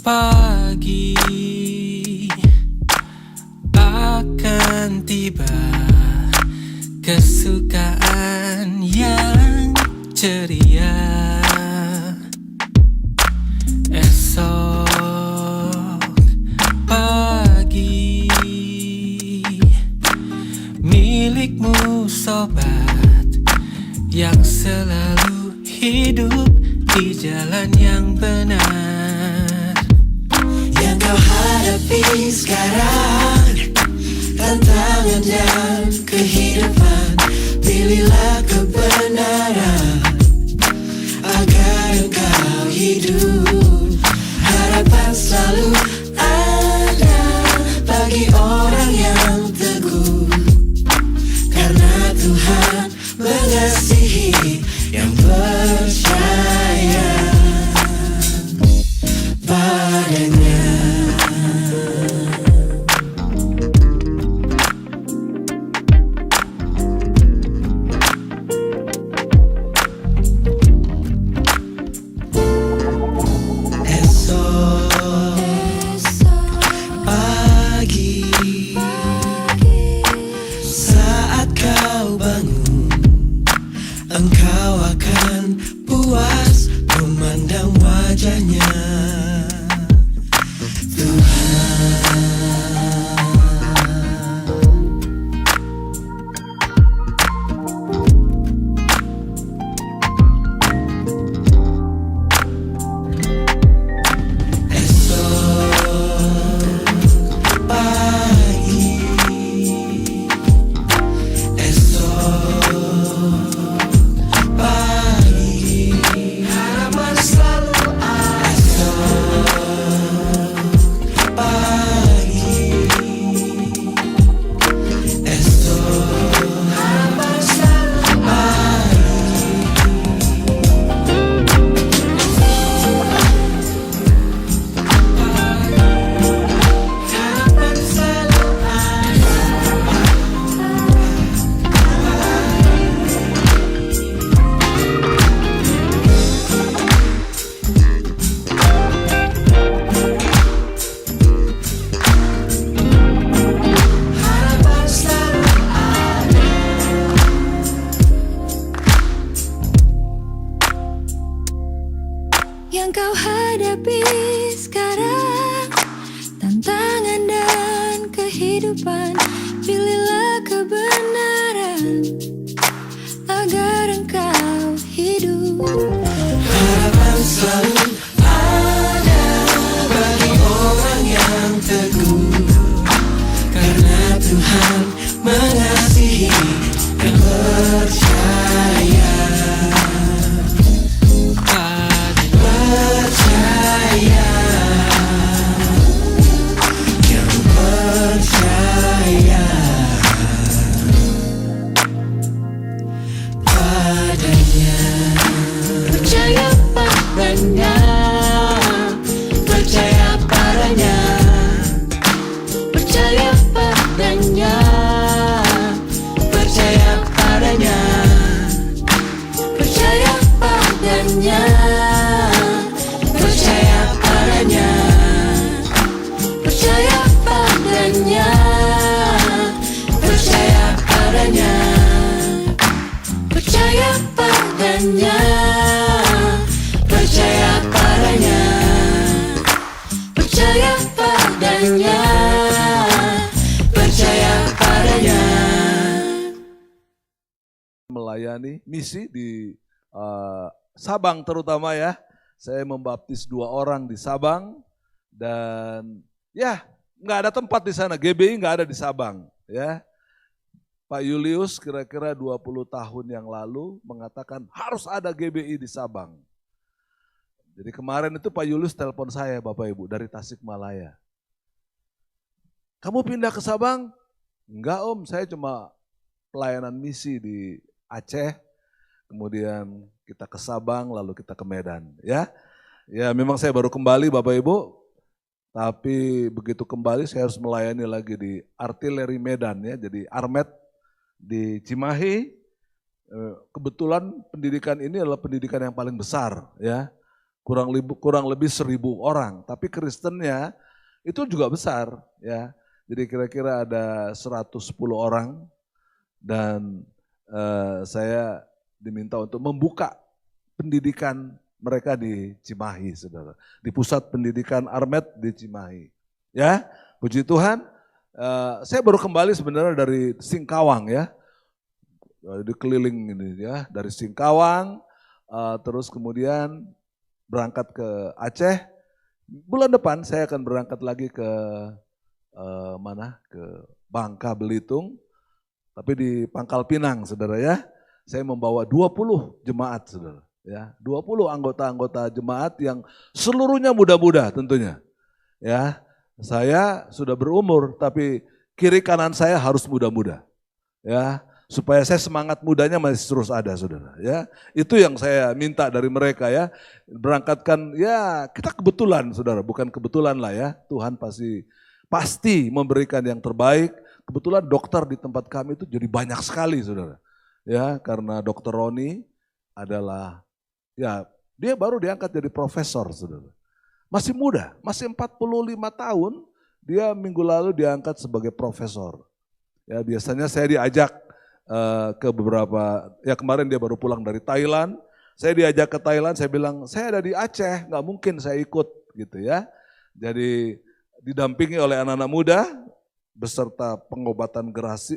Pagi akan tiba, kesukaan yang ceria. Esok pagi milikmu sobat, yang selalu hidup di jalan yang benar. Yang kau hadapi sekarang, tantangan dan kehidupan, pilihlah kebenaran agar engkau hidup. Harapan selalu ada bagi orang yang teguh, karena Tuhan mengasihi yang percaya padanya. Pagi saat kau bangun, engkau akan puas memandang wajahnya Tuhan. Yang kau hadapi sekarang, tantangan dan kehidupan, pilihlah kebenaran agar engkau hidup. Harapan selalu ada bagi orang yang teguh, karena Tuhan mengasihi yang percaya. Percaya padanya, percaya padanya, percaya padanya, percaya padanya, percaya padanya, percaya padanya, percaya padanya, percaya padanya, percaya padanya, percaya padanya, percaya padanya. melayani misi di Sabang terutama ya. Saya membaptis 2 orang di Sabang dan ya nggak ada tempat di sana, GBI nggak ada di Sabang ya. Pak Julius kira-kira 20 tahun yang lalu mengatakan harus ada GBI di Sabang. Jadi kemarin itu Pak Julius telepon saya Bapak Ibu dari Tasikmalaya. Kamu pindah ke Sabang? Enggak Om, saya cuma pelayanan misi di Aceh, kemudian kita ke Sabang, lalu kita ke Medan. Ya memang saya baru kembali Bapak Ibu, tapi begitu kembali saya harus melayani lagi di artileri Medan ya, jadi Armet di Cimahi. Kebetulan pendidikan ini adalah pendidikan yang paling besar ya, kurang lebih 1.000 orang, tapi Kristennya itu juga besar ya. Jadi kira-kira ada 110 orang dan saya diminta untuk membuka pendidikan mereka di Cimahi, saudara. Di pusat pendidikan Armet di Cimahi. Ya, puji Tuhan. Saya baru kembali sebenarnya dari Singkawang ya. Di keliling ini ya, dari Singkawang, terus kemudian berangkat ke Aceh. Bulan depan saya akan berangkat lagi ke ke Bangka Belitung, tapi di Pangkal Pinang, saudara ya. Saya membawa 20 jemaat, saudara. Ya, 20 anggota-anggota jemaat yang seluruhnya muda-muda tentunya. Ya, saya sudah berumur, tapi kiri kanan saya harus muda-muda. Ya, supaya saya semangat mudanya masih terus ada, saudara. Ya, itu yang saya minta dari mereka ya. Berangkatkan, ya kita kebetulan, saudara, bukan kebetulan lah ya. Tuhan pasti memberikan yang terbaik. Kebetulan dokter di tempat kami itu jadi banyak sekali, saudara. Ya, karena Dokter Roni adalah, ya dia baru diangkat jadi profesor, saudara. Masih muda, masih 45 tahun, dia minggu lalu diangkat sebagai profesor. Ya, biasanya saya diajak ke beberapa, ya kemarin dia baru pulang dari Thailand, saya diajak ke Thailand, saya bilang, saya ada di Aceh, nggak mungkin saya ikut gitu ya. Jadi didampingi oleh anak-anak muda, beserta pengobatan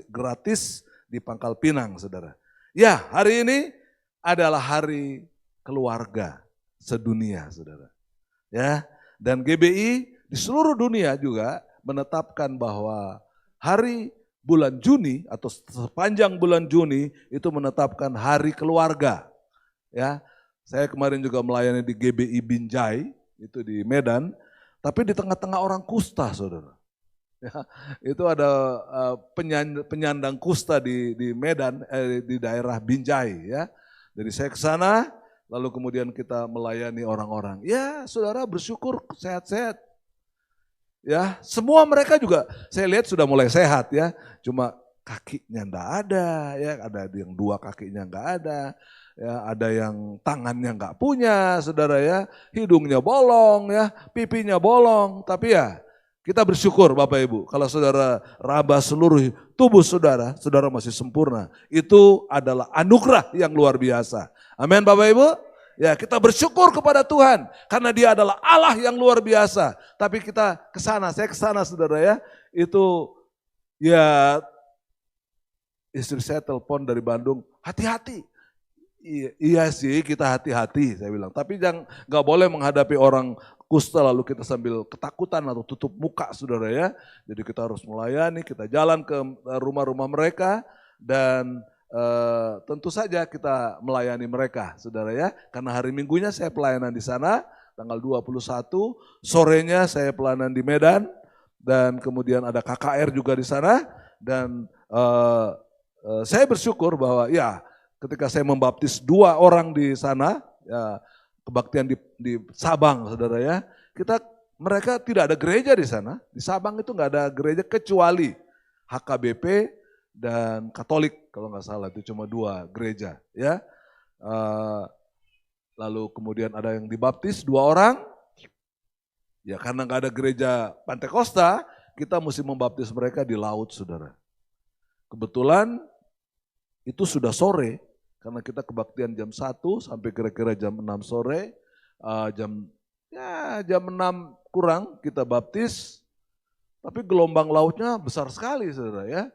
gratis di Pangkal Pinang, saudara. Ya, hari ini adalah hari keluarga sedunia, saudara. Ya, dan GBI di seluruh dunia juga menetapkan bahwa hari bulan Juni atau sepanjang bulan Juni itu menetapkan hari keluarga. Ya, saya kemarin juga melayani di GBI Binjai, itu di Medan, tapi di tengah-tengah orang kusta, saudara. Ya, itu ada penyandang kusta di Medan, di daerah Binjai. Ya, jadi saya ke sana, lalu kemudian kita melayani orang-orang. Ya, saudara bersyukur sehat-sehat. Ya, semua mereka juga saya lihat sudah mulai sehat ya. Cuma kakinya enggak ada ya, ada yang 2 kakinya enggak ada. Ya, ada yang tangannya enggak punya, saudara ya. Hidungnya bolong ya, pipinya bolong. Tapi ya, kita bersyukur Bapak Ibu. Kalau saudara raba seluruh tubuh saudara, saudara masih sempurna. Itu adalah anugerah yang luar biasa. Amin Bapak Ibu. Ya, kita bersyukur kepada Tuhan karena Dia adalah Allah yang luar biasa. Tapi kita ke sana, saya ke sana saudara ya. Itu ya istri saya telepon dari Bandung, hati-hati. Iya sih kita hati-hati saya bilang. Tapi nggak boleh menghadapi orang kusta lalu kita sambil ketakutan atau tutup muka saudara ya. Jadi kita harus melayani, kita jalan ke rumah-rumah mereka dan tentu saja kita melayani mereka, saudara ya. Karena hari Minggunya saya pelayanan di sana, tanggal 21, sorenya saya pelayanan di Medan, dan kemudian ada KKR juga di sana. Dan saya bersyukur bahwa ya ketika saya membaptis 2 orang di sana, ya, kebaktian di Sabang, saudara ya, mereka tidak ada gereja di sana. Di Sabang itu nggak ada gereja kecuali HKBP dan Katolik kalau nggak salah, itu cuma 2 gereja ya. Lalu kemudian ada yang dibaptis 2 orang, ya karena nggak ada gereja Pantekosta, kita mesti membaptis mereka di laut, saudara. Kebetulan itu sudah sore, karena kita kebaktian jam 1 sampai kira-kira jam 6 sore, jam 6 kurang kita baptis, tapi gelombang lautnya besar sekali, saudara ya.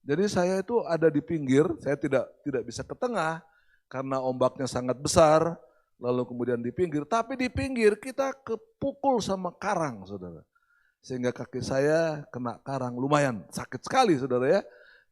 Jadi saya itu ada di pinggir, saya tidak bisa ke tengah karena ombaknya sangat besar, lalu kemudian di pinggir. Tapi di pinggir kita kepukul sama karang, saudara. Sehingga kaki saya kena karang, lumayan sakit sekali, saudara ya.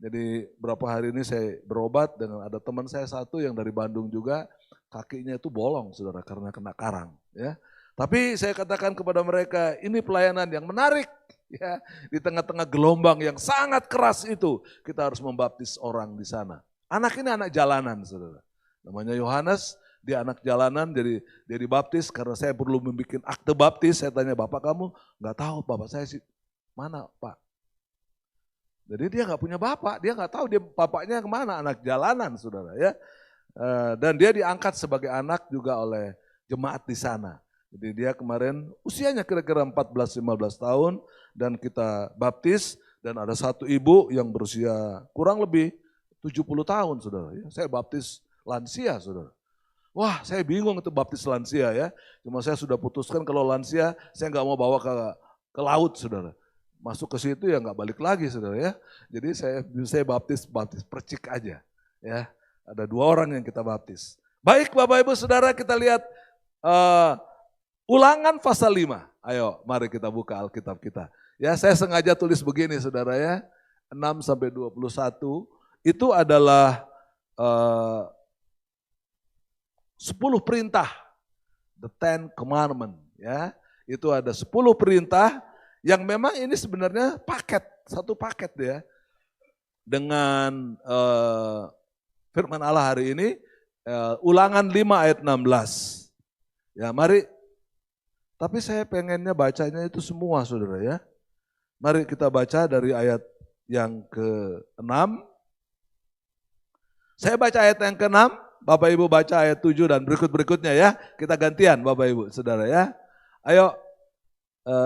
Jadi berapa hari ini saya berobat dengan ada teman saya satu yang dari Bandung juga, kakinya itu bolong, saudara, karena kena karang. Ya. Tapi saya katakan kepada mereka, ini pelayanan yang menarik. Ya, di tengah-tengah gelombang yang sangat keras itu, kita harus membaptis orang di sana. Anak ini anak jalanan, saudara. Namanya Yohanes, dia anak jalanan, jadi dia dibaptis karena saya perlu membuat akte baptis. Saya tanya, Bapak kamu? Nggak tahu, Bapak saya sih. Mana, Pak? Jadi dia nggak punya bapak, dia nggak tahu dia bapaknya kemana, anak jalanan, saudara ya. Dan dia diangkat sebagai anak juga oleh jemaat di sana. Jadi dia kemarin usianya kira-kira 14-15 tahun dan kita baptis dan ada satu ibu yang berusia kurang lebih 70 tahun, saudara. Saya baptis lansia, saudara. Wah, saya bingung itu baptis lansia ya. Cuma saya sudah putuskan kalau lansia saya nggak mau bawa ke laut, saudara. Masuk ke situ ya nggak balik lagi, saudara ya. Jadi saya baptis percik aja ya. Ada 2 orang yang kita baptis. Baik Bapak Ibu Saudara, kita lihat Ulangan pasal 5. Ayo mari kita buka Alkitab kita. Ya, saya sengaja tulis begini saudara ya. 6 sampai 21 itu adalah 10 perintah. The 10 Commandment ya. Itu ada 10 perintah yang memang ini sebenarnya satu paket ya. Dengan firman Allah hari ini Ulangan 5 ayat 16. Ya, mari. Tapi saya pengennya bacanya itu semua saudara ya. Mari kita baca dari ayat yang ke-6. Saya baca ayat yang ke-6, Bapak Ibu baca ayat 7 dan berikut-berikutnya ya. Kita gantian Bapak Ibu saudara ya. Ayo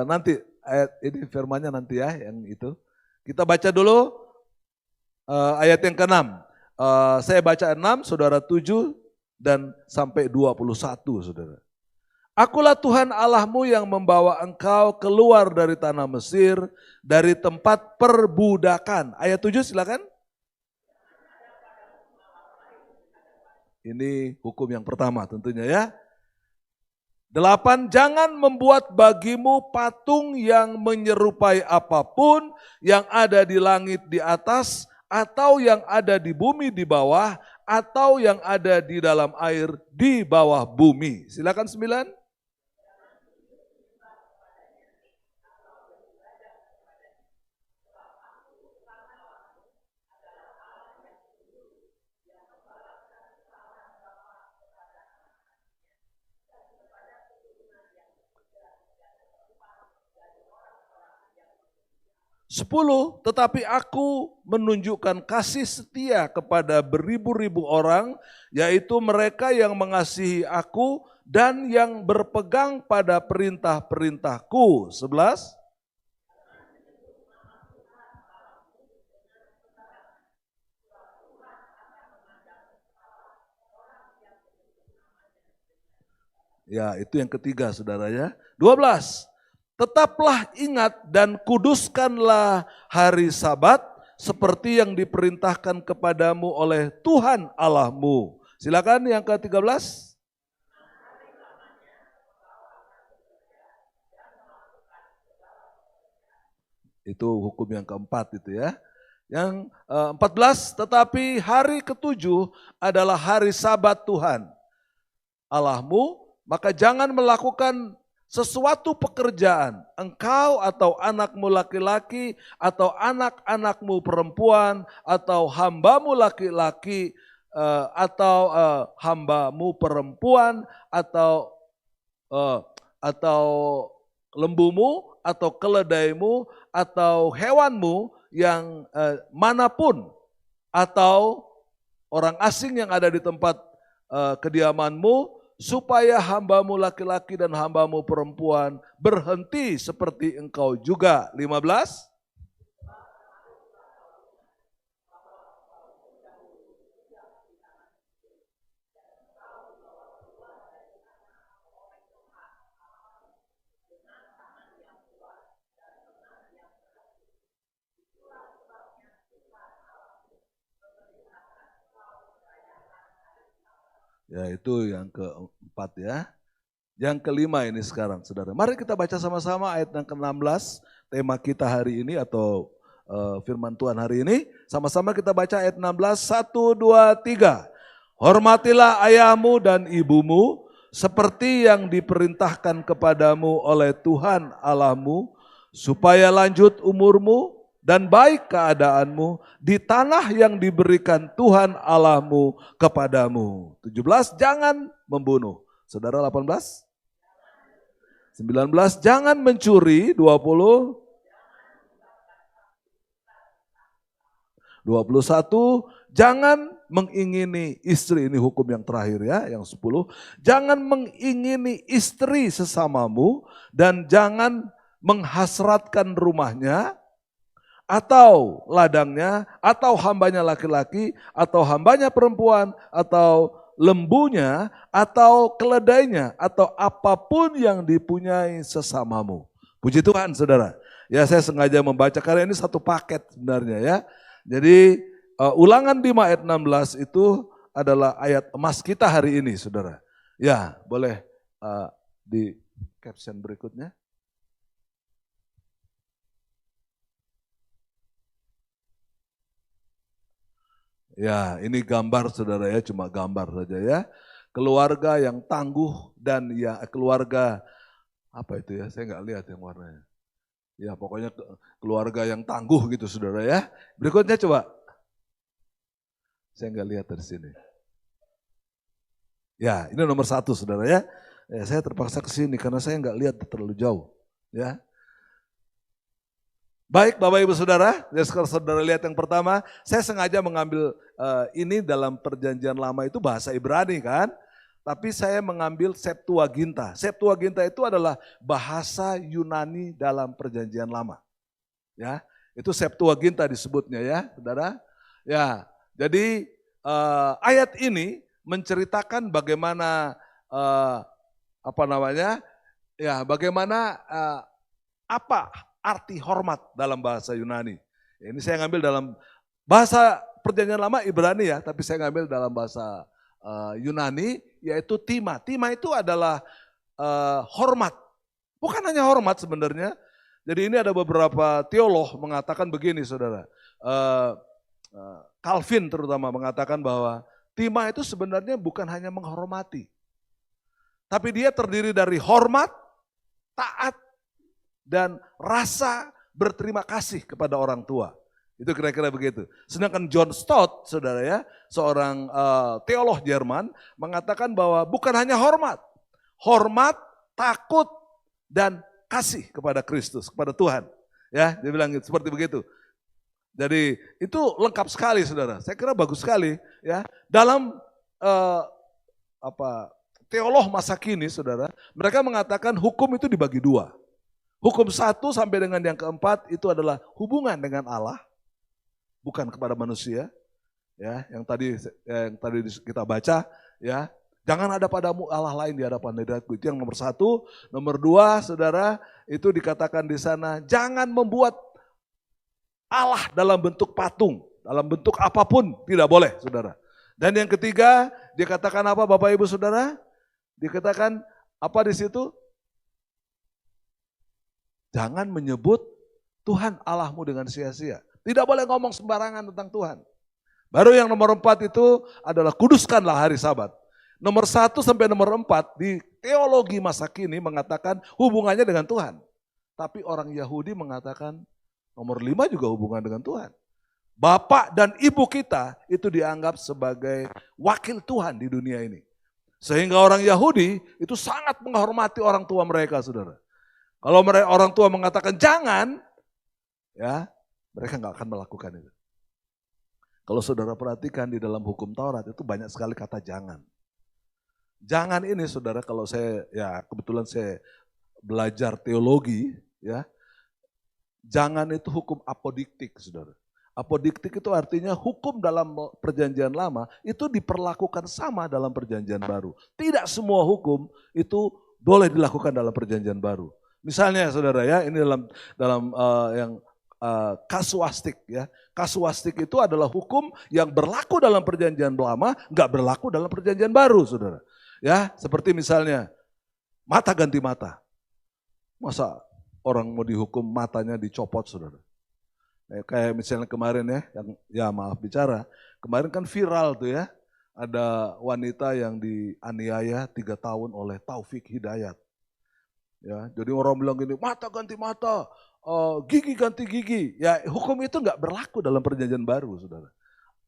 nanti ayat ini firmannya nanti ya yang itu. Kita baca dulu ayat yang ke-6. Saya baca 6, saudara 7 dan sampai 21 saudara. Akulah Tuhan Allahmu yang membawa engkau keluar dari tanah Mesir, dari tempat perbudakan. Ayat 7 silakan. Ini hukum yang pertama tentunya ya. 8, jangan membuat bagimu patung yang menyerupai apapun yang ada di langit di atas, atau yang ada di bumi di bawah, atau yang ada di dalam air di bawah bumi. Silakan 9. Sepuluh, tetapi aku menunjukkan kasih setia kepada beribu-ribu orang, yaitu mereka yang mengasihi aku dan yang berpegang pada perintah-perintahku. 11. Ya, itu yang ketiga saudara ya. 12. Tetaplah ingat dan kuduskanlah hari Sabat seperti yang diperintahkan kepadamu oleh Tuhan Allahmu. Silakan yang ke-13. Itu hukum yang keempat itu ya. Yang 14, tetapi hari ke-7 adalah hari Sabat Tuhan Allahmu, maka jangan melakukan sesuatu pekerjaan, engkau atau anakmu laki-laki, atau anak-anakmu perempuan, atau hambamu laki-laki, atau hambamu perempuan, atau lembumu, atau keledaimu, atau hewanmu yang manapun, atau orang asing yang ada di tempat kediamanmu, supaya hambamu laki-laki dan hambamu perempuan berhenti seperti engkau juga. 15. Ya itu yang keempat ya. Yang kelima ini sekarang saudara. Mari kita baca sama-sama ayat yang ke-16. Tema kita hari ini atau firman Tuhan hari ini. Sama-sama kita baca ayat 16. 1, 2, 3. Hormatilah ayahmu dan ibumu seperti yang diperintahkan kepadamu oleh Tuhan Allahmu. Supaya lanjut umurmu dan baik keadaanmu di tanah yang diberikan Tuhan Allahmu kepadamu. 17, jangan membunuh. Saudara 18? 19, jangan mencuri. 20, 21, jangan mengingini istri. Ini hukum yang terakhir ya, yang 10. Jangan mengingini istri sesamamu dan jangan menghasratkan rumahnya, atau ladangnya, atau hambanya laki-laki, atau hambanya perempuan, atau lembunya, atau keledainya, atau apapun yang dipunyai sesamamu. Puji Tuhan saudara. Ya saya sengaja membaca karena ini satu paket sebenarnya ya. Jadi Ulangan 5 ayat 16 itu adalah ayat emas kita hari ini saudara. Ya boleh di caption berikutnya. Ya, ini gambar saudara ya, cuma gambar saja ya. Keluarga yang tangguh dan ya keluarga apa itu ya, saya nggak lihat yang warnanya. Ya pokoknya keluarga yang tangguh gitu saudara ya. Berikutnya coba. Saya nggak lihat dari sini. Ya, ini nomor 1 saudara ya. Saya terpaksa ke sini karena saya nggak lihat terlalu jauh. Ya. Baik Bapak Ibu Saudara, kalau saudara lihat yang pertama, saya sengaja mengambil ini dalam perjanjian lama itu bahasa Ibrani kan, tapi saya mengambil Septuaginta. Septuaginta itu adalah bahasa Yunani dalam perjanjian lama. Ya, itu Septuaginta disebutnya ya, saudara. Ya, jadi ayat ini menceritakan bagaimana bagaimana apa arti hormat dalam bahasa Yunani. Ini saya ngambil dalam bahasa perjanjian lama Ibrani ya, tapi saya ngambil dalam bahasa Yunani yaitu tima. Tima itu adalah hormat. Bukan hanya hormat sebenarnya. Jadi ini ada beberapa teolog mengatakan begini saudara. Calvin terutama mengatakan bahwa tima itu sebenarnya bukan hanya menghormati. Tapi dia terdiri dari hormat, taat, dan rasa berterima kasih kepada orang tua. Itu kira-kira begitu. Sedangkan John Stott, saudara ya, seorang teolog Jerman, mengatakan bahwa bukan hanya hormat. Hormat, takut, dan kasih kepada Kristus, kepada Tuhan. Ya, dia bilang seperti begitu. Jadi itu lengkap sekali saudara. Saya kira bagus sekali ya. Dalam teolog masa kini saudara, mereka mengatakan hukum itu dibagi 2. Hukum 1 sampai dengan yang keempat itu adalah hubungan dengan Allah, bukan kepada manusia. Ya, yang tadi kita baca, ya, jangan ada padamu Allah lain di hadapan diriku. Itu yang nomor 1. Nomor 2, saudara, itu dikatakan di sana, jangan membuat Allah dalam bentuk patung, dalam bentuk apapun tidak boleh, saudara. Dan yang ketiga, dikatakan apa, Bapak Ibu Saudara? Dikatakan apa di situ? Jangan menyebut Tuhan Allahmu dengan sia-sia. Tidak boleh ngomong sembarangan tentang Tuhan. Baru yang nomor 4 itu adalah kuduskanlah hari Sabat. Nomor 1 sampai nomor 4 di teologi masa kini mengatakan hubungannya dengan Tuhan. Tapi orang Yahudi mengatakan nomor 5 juga hubungan dengan Tuhan. Bapak dan ibu kita itu dianggap sebagai wakil Tuhan di dunia ini. Sehingga orang Yahudi itu sangat menghormati orang tua mereka, saudara. Kalau orang tua mengatakan jangan, ya mereka nggak akan melakukan itu. Kalau saudara perhatikan di dalam hukum Taurat itu banyak sekali kata jangan. Jangan ini saudara, kalau saya ya kebetulan saya belajar teologi, ya jangan itu hukum apodiktik saudara. Apodiktik itu artinya hukum dalam perjanjian lama itu diperlakukan sama dalam perjanjian baru. Tidak semua hukum itu boleh dilakukan dalam perjanjian baru. Misalnya saudara ya, ini dalam yang kasuastik ya. Kasuistik itu adalah hukum yang berlaku dalam perjanjian lama, nggak berlaku dalam perjanjian baru, saudara. Ya, seperti misalnya mata ganti mata. Masa orang mau dihukum matanya dicopot, saudara? Kayak misalnya kemarin ya maaf bicara, kemarin kan viral tuh ya, ada wanita yang dianiaya 3 tahun oleh Taufik Hidayat. Ya, jadi orang bilang gini, mata ganti mata, gigi ganti gigi. Ya, hukum itu nggak berlaku dalam perjanjian baru, saudara.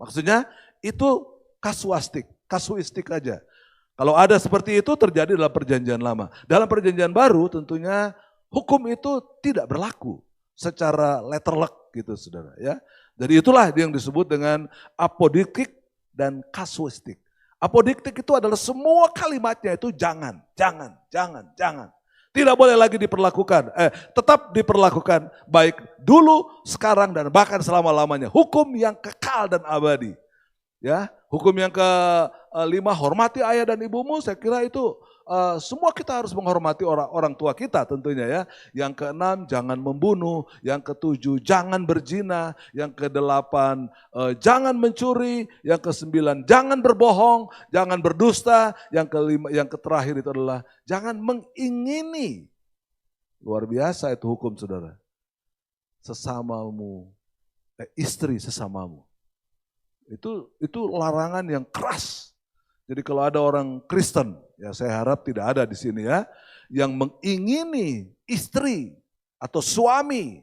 Maksudnya itu kasuistik aja. Kalau ada seperti itu terjadi dalam perjanjian lama. Dalam perjanjian baru tentunya hukum itu tidak berlaku secara letterlek gitu, saudara. Ya, jadi itulah yang disebut dengan apodiktik dan kasuistik. Apodiktik itu adalah semua kalimatnya itu jangan. Tidak boleh lagi diperlakukan, tetap diperlakukan baik dulu, sekarang, dan bahkan selama-lamanya. Hukum yang kekal dan abadi. Ya, hukum yang kelima, hormati ayah dan ibumu, saya kira itu semua kita harus menghormati orang tua kita tentunya ya. Yang keenam, jangan membunuh. Yang ketujuh, jangan berzina. Yang kedelapan, jangan mencuri. Yang kesembilan, jangan berbohong, jangan berdusta. Yang kelima, yang terakhir itu adalah jangan mengingini. Luar biasa itu hukum, saudara. Sesamamu, istri sesamamu. Itu larangan yang keras. Jadi kalau ada orang Kristen, ya saya harap tidak ada di sini ya, yang mengingini istri atau suami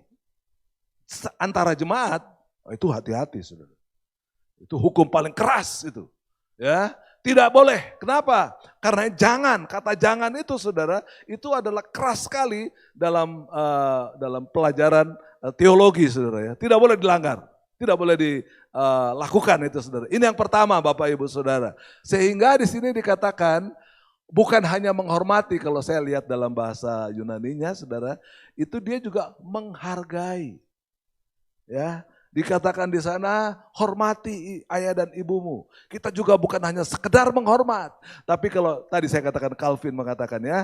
antara jemaat, itu hati-hati, saudara. Itu hukum paling keras itu. Ya, tidak boleh. Kenapa? Karena kata jangan itu, saudara, itu adalah keras sekali dalam pelajaran teologi, saudara ya. Tidak boleh dilanggar. Tidak boleh dilakukan itu, saudara. Ini yang pertama, Bapak Ibu Saudara. Sehingga di sini dikatakan bukan hanya menghormati, kalau saya lihat dalam bahasa Yunaninya, saudara, itu dia juga menghargai. Ya, dikatakan di sana hormati ayah dan ibumu. Kita juga bukan hanya sekedar menghormat, tapi kalau tadi saya katakan, Calvin mengatakan ya,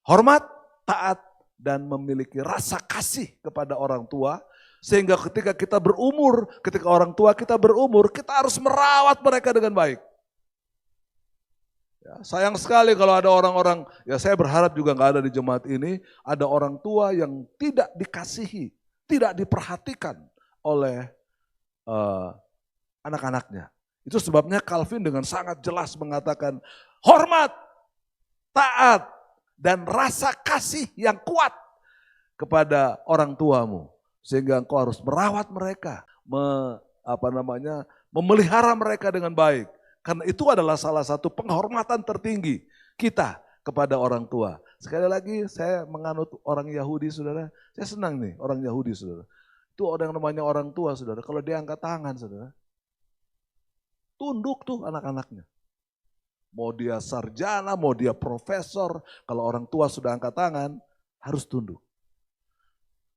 hormat, taat, dan memiliki rasa kasih kepada orang tua. Sehingga ketika kita berumur, ketika orang tua kita berumur, kita harus merawat mereka dengan baik. Ya, sayang sekali kalau ada orang-orang, ya saya berharap juga nggak ada di jemaat ini, ada orang tua yang tidak dikasihi, tidak diperhatikan oleh anak-anaknya. Itu sebabnya Calvin dengan sangat jelas mengatakan, hormat, taat, dan rasa kasih yang kuat kepada orang tuamu. Sehingga engkau harus merawat mereka, memelihara mereka dengan baik. Karena itu adalah salah satu penghormatan tertinggi kita kepada orang tua. Sekali lagi saya menganut orang Yahudi, saudara. Saya senang nih orang Yahudi, saudara. Itu orang yang namanya orang tua, saudara. Kalau dia angkat tangan, saudara, tunduk tuh anak-anaknya. Mau dia sarjana, mau dia profesor, kalau orang tua sudah angkat tangan, harus tunduk.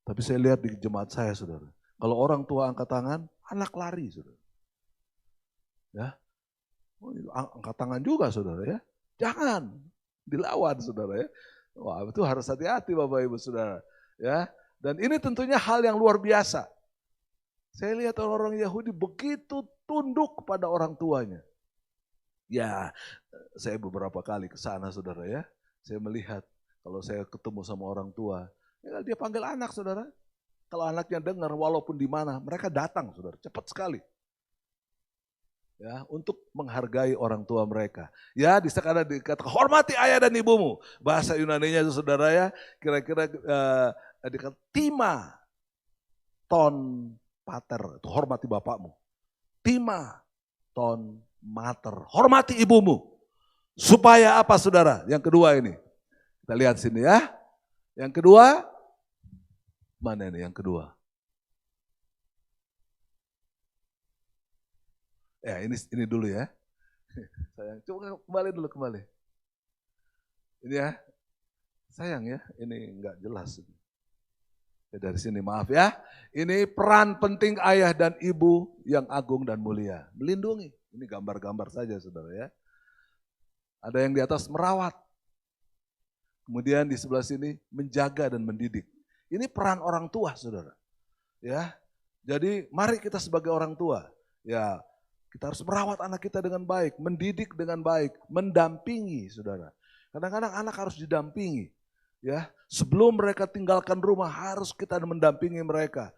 Tapi saya lihat di jemaat saya, saudara, kalau orang tua angkat tangan, anak lari, saudara. Ya, angkat tangan juga, saudara ya. Jangan dilawan, saudara ya. Wah, itu harus hati-hati, Bapak Ibu Saudara. Ya, dan ini tentunya hal yang luar biasa. Saya lihat orang-orang Yahudi begitu tunduk kepada orang tuanya. Ya, saya beberapa kali ke sana, saudara ya. Saya melihat kalau saya ketemu sama orang tua, ya, dia panggil anak, saudara. Kalau anaknya dengar, walaupun di mana, mereka datang, saudara, cepat sekali. Ya, untuk menghargai orang tua mereka. Ya, di sana dikatakan hormati ayah dan ibumu. Bahasa Yunaninya itu, saudara ya, kira-kira dikatakan tima ton pater, itu hormati bapakmu. Tima ton mater, hormati ibumu. Supaya apa, saudara? Yang kedua ini, kita lihat sini ya. Yang kedua, mana ini yang kedua? Ya, ini dulu ya. Sayang, coba kembali. Ini ya. Sayang ya, ini enggak jelas. Ya, dari sini maaf ya. Ini peran penting ayah dan ibu yang agung dan mulia. Melindungi. Ini gambar-gambar saja, saudara ya. Ada yang di atas merawat. Kemudian di sebelah sini menjaga dan mendidik. Ini peran orang tua, saudara. Ya, Jadi mari kita sebagai orang tua, ya kita harus merawat anak kita dengan baik, mendidik dengan baik, mendampingi saudara. Kadang-kadang anak harus didampingi. Ya, sebelum mereka tinggalkan rumah harus kita mendampingi mereka.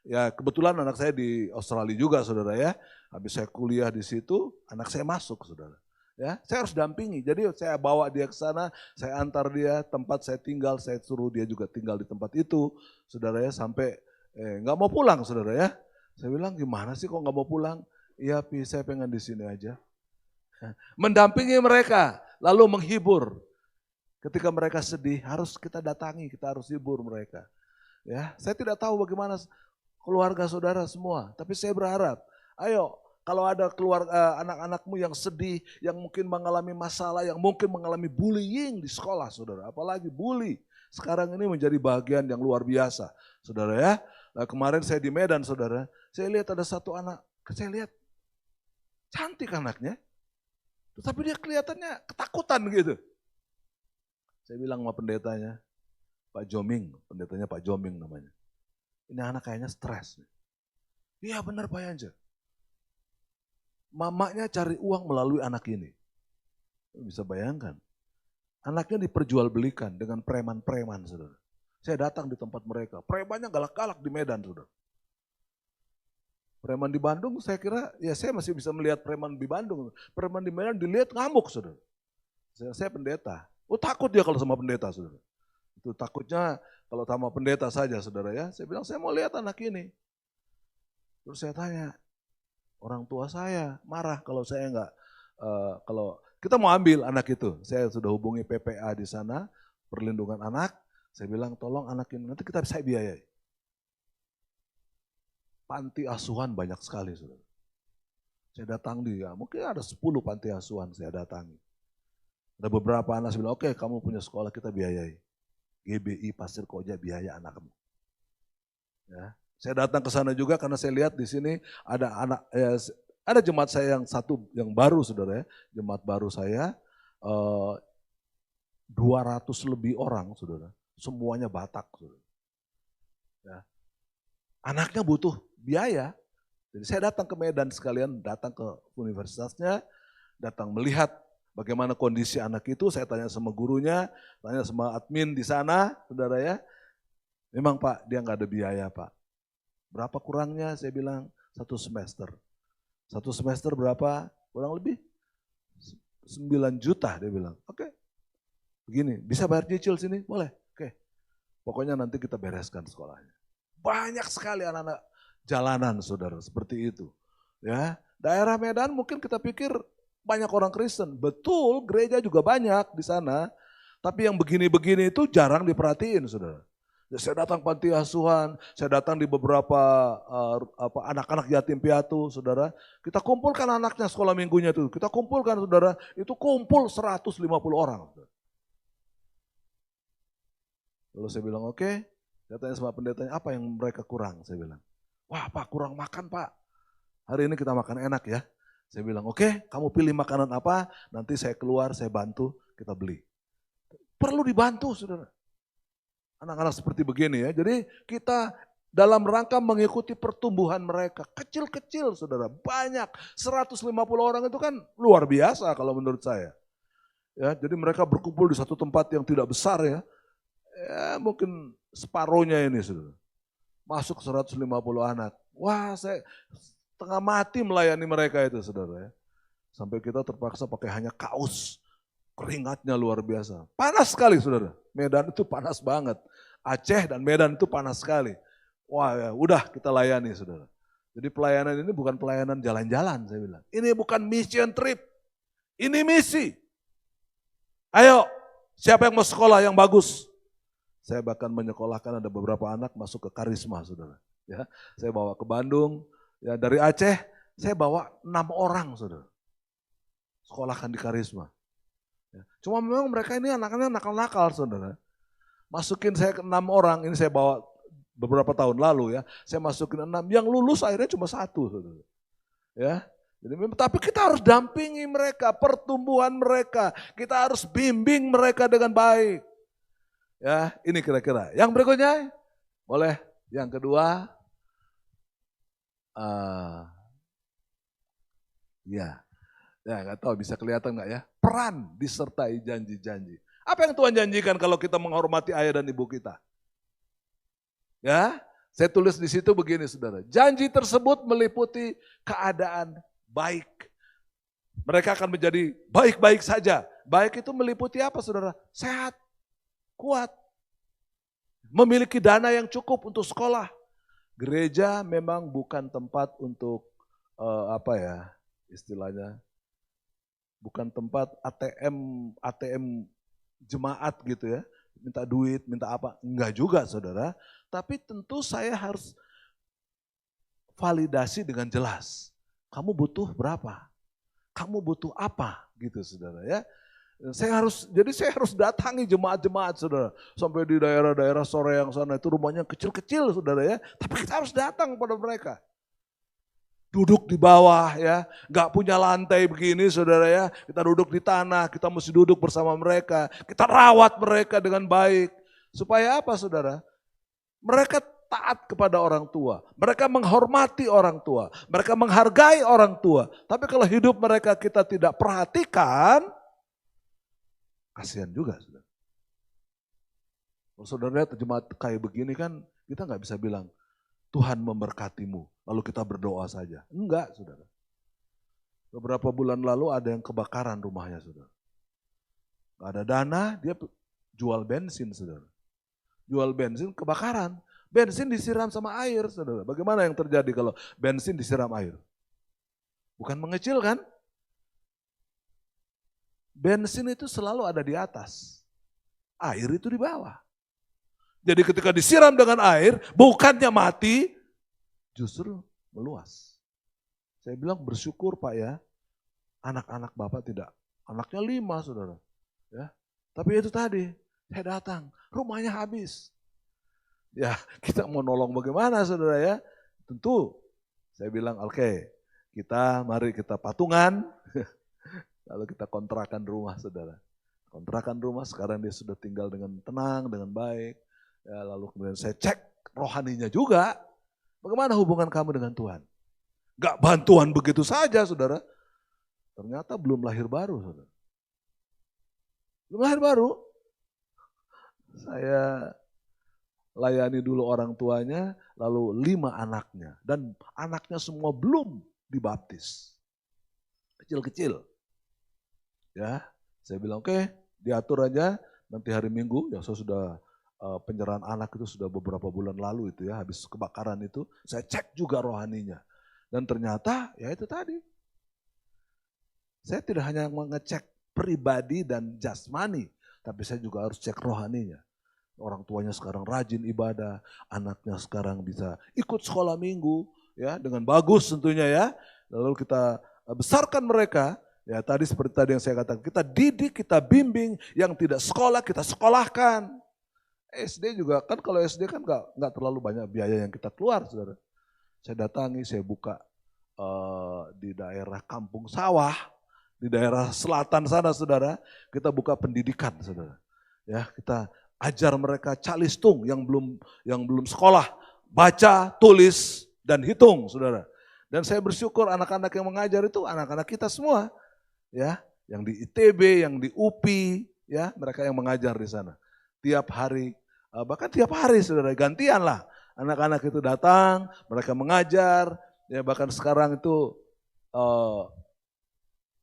Ya, kebetulan anak saya di Australia juga, saudara ya. Habis saya kuliah di situ, anak saya masuk, saudara. Ya, saya harus dampingi. Jadi saya bawa dia ke sana, saya antar dia tempat saya tinggal, saya suruh dia juga tinggal di tempat itu, saudara ya. Sampai nggak mau pulang, saudara ya. Saya bilang gimana sih kok nggak mau pulang? Iya, Pi, saya pengen di sini aja. Mendampingi mereka, lalu menghibur. Ketika mereka sedih, harus kita datangi, kita harus hibur mereka. Ya, saya tidak tahu bagaimana keluarga saudara semua, tapi saya berharap, ayo kalau ada anak-anakmu yang sedih, yang mungkin mengalami masalah, yang mungkin mengalami bullying di sekolah, saudara, apalagi bully. Sekarang ini menjadi bagian yang luar biasa, saudara ya. Nah, kemarin saya di Medan, saudara, saya lihat ada satu anak, saya lihat cantik anaknya, tapi dia kelihatannya ketakutan gitu. Saya bilang sama pendetanya, Pak Joming, pendetanya Pak Joming namanya. Ini anak kayaknya stres. Iya benar Pak Yanja. Mamanya cari uang melalui anak ini. Bisa bayangkan. Anaknya diperjualbelikan dengan preman-preman, saudara. Saya datang di tempat mereka. Premannya galak-galak di Medan, saudara. Preman di Bandung saya kira, ya saya masih bisa melihat preman di Bandung. Preman di Medan dilihat ngamuk, saudara. Saya pendeta. Oh takut dia kalau sama pendeta, saudara. Itu takutnya kalau sama pendeta saja, saudara ya. Saya bilang, saya mau lihat anak ini. Terus saya tanya, orang tua saya marah kalau saya enggak, kalau kita mau ambil anak itu. Saya sudah hubungi PPA di sana, perlindungan anak. Saya bilang, tolong anak ini, nanti saya biayai. Panti asuhan banyak sekali, saudara. Saya datang dia, mungkin ada 10 panti asuhan saya datangi. Ada beberapa anak saya bilang, oke kamu punya sekolah kita biayai. GBI Pasir Koja biaya anakmu. Ya, saya datang ke sana juga karena saya lihat di sini ada ada jemaat saya yang satu yang baru saudara ya, jemaat baru saya 200 lebih orang saudara, semuanya Batak saudara. Ya. Anaknya butuh biaya, jadi saya datang ke Medan sekalian, datang ke universitasnya, datang melihat bagaimana kondisi anak itu, saya tanya sama gurunya, tanya sama admin di sana, saudara ya. Memang Pak, dia nggak ada biaya Pak. Berapa kurangnya? Saya bilang 1 semester. 1 semester berapa? Kurang lebih 9 juta dia bilang. Oke, begini, bisa bayar cicil sini? Boleh, oke. Pokoknya nanti kita bereskan sekolahnya. Banyak sekali anak-anak jalanan saudara, seperti itu. Ya, daerah Medan mungkin kita pikir banyak orang Kristen, betul gereja juga banyak di sana, tapi yang begini-begini itu jarang diperhatiin saudara. Saya datang panti asuhan, saya datang di beberapa anak-anak yatim piatu saudara, kita kumpulkan anaknya sekolah minggunya itu, kita kumpulkan saudara, itu kumpul 150 orang. Lalu saya bilang oke, saya tanya sama pendetanya apa yang mereka kurang, saya bilang, wah Pak kurang makan Pak, hari ini kita makan enak ya. Saya bilang, oke, kamu pilih makanan apa, nanti saya keluar, saya bantu, kita beli. Perlu dibantu, saudara. Anak-anak seperti begini ya. Jadi kita dalam rangka mengikuti pertumbuhan mereka. Kecil-kecil, saudara. Banyak. 150 orang itu kan luar biasa kalau menurut saya. Ya, jadi mereka berkumpul di satu tempat yang tidak besar ya. Ya mungkin separohnya ini, saudara. Masuk 150 anak. Wah, saya tengah mati melayani mereka itu saudara ya. Sampai kita terpaksa pakai hanya kaos. Keringatnya luar biasa. Panas sekali saudara. Medan itu panas banget. Aceh dan Medan itu panas sekali. Wah ya udah kita layani saudara. Jadi pelayanan ini bukan pelayanan jalan-jalan saya bilang. Ini bukan mission trip. Ini misi. Ayo siapa yang mau sekolah yang bagus. Saya bahkan menyekolahkan ada beberapa anak masuk ke Karisma saudara. Ya, saya bawa ke Bandung. Ya dari Aceh, saya bawa 6 orang, saudara. Sekolahkan di Karisma. Ya. Cuma memang mereka ini anak-anak nakal-nakal, saudara. Masukin saya ke 6 orang, ini saya bawa beberapa tahun lalu ya. Saya masukin 6, yang lulus akhirnya cuma 1, saudara. Ya. Jadi, tapi kita harus dampingi mereka, pertumbuhan mereka. Kita harus bimbing mereka dengan baik. Ya, ini kira-kira. Yang berikutnya, boleh. Yang kedua, Ya, ya nggak tahu bisa kelihatan nggak ya? Peran disertai janji-janji. Apa yang Tuhan janjikan kalau kita menghormati ayah dan ibu kita? Ya, saya tulis di situ begini saudara. Janji tersebut meliputi keadaan baik. Mereka akan menjadi baik-baik saja. Baik itu meliputi apa saudara? Sehat, kuat, memiliki dana yang cukup untuk sekolah. Gereja memang bukan tempat untuk istilahnya, bukan tempat ATM jemaat gitu ya, minta duit, minta apa, enggak juga saudara. Tapi tentu saya harus validasi dengan jelas. Kamu butuh berapa? Kamu butuh apa? Gitu saudara ya. Jadi saya harus datangi jemaat-jemaat saudara. Sampai di daerah-daerah sore yang sana itu rumahnya kecil-kecil saudara ya. Tapi kita harus datang pada mereka. Duduk di bawah ya, gak punya lantai begini saudara ya. Kita duduk di tanah, kita mesti duduk bersama mereka. Kita rawat mereka dengan baik. Supaya apa saudara? Mereka taat kepada orang tua. Mereka menghormati orang tua. Mereka menghargai orang tua. Tapi kalau hidup mereka kita tidak perhatikan, kasihan juga saudara. Kalau saudara lihat jemaat kayak begini kan, kita gak bisa bilang, Tuhan memberkatimu, lalu kita berdoa saja. Enggak, saudara. Beberapa bulan lalu ada yang kebakaran rumahnya, saudara. Gak ada dana, dia jual bensin, saudara. Jual bensin, kebakaran. Bensin disiram sama air, saudara. Bagaimana yang terjadi kalau bensin disiram air? Bukan mengecil kan? Bensin itu selalu ada di atas. Air itu di bawah. Jadi ketika disiram dengan air, bukannya mati, justru meluas. Saya bilang bersyukur Pak ya, anak-anak Bapak tidak, anaknya 5 saudara. Ya, tapi itu tadi, saya datang, rumahnya habis. Ya kita mau nolong bagaimana saudara ya, tentu saya bilang oke, mari kita patungan, lalu kita kontrakan rumah saudara. Kontrakan rumah, sekarang dia sudah tinggal dengan tenang, dengan baik. Ya, lalu kemudian saya cek rohaninya juga. Bagaimana hubungan kamu dengan Tuhan? Gak bantuan begitu saja saudara. Ternyata belum lahir baru saudara. Belum lahir baru. Saya layani dulu orang tuanya, lalu 5 anaknya. Dan anaknya semua belum dibaptis. Kecil-kecil. Ya, saya bilang oke, diatur aja. Nanti hari Minggu, ya saya sudah penyerahan anak itu sudah beberapa bulan lalu itu ya, habis kebakaran itu, saya cek juga rohaninya. Dan ternyata ya itu tadi. Saya tidak hanya mengecek pribadi dan jasmani, tapi saya juga harus cek rohaninya. Orang tuanya sekarang rajin ibadah, anaknya sekarang bisa ikut sekolah minggu, ya dengan bagus tentunya ya. Lalu kita besarkan mereka, ya tadi seperti tadi yang saya katakan, kita didik, kita bimbing, yang tidak sekolah kita sekolahkan. SD juga kan, kalau SD kan nggak terlalu banyak biaya yang kita keluar, saudara. Saya datangi, saya buka di daerah Kampung Sawah, di daerah selatan sana, saudara. Kita buka pendidikan, saudara. Ya, kita ajar mereka calistung yang belum sekolah, baca, tulis, dan hitung, saudara. Dan saya bersyukur anak-anak yang mengajar itu anak-anak kita semua, ya, yang di ITB, yang di UPI, ya, mereka yang mengajar di sana. Tiap hari, bahkan tiap hari saudara, gantian lah. Anak-anak itu datang, mereka mengajar, ya bahkan sekarang itu,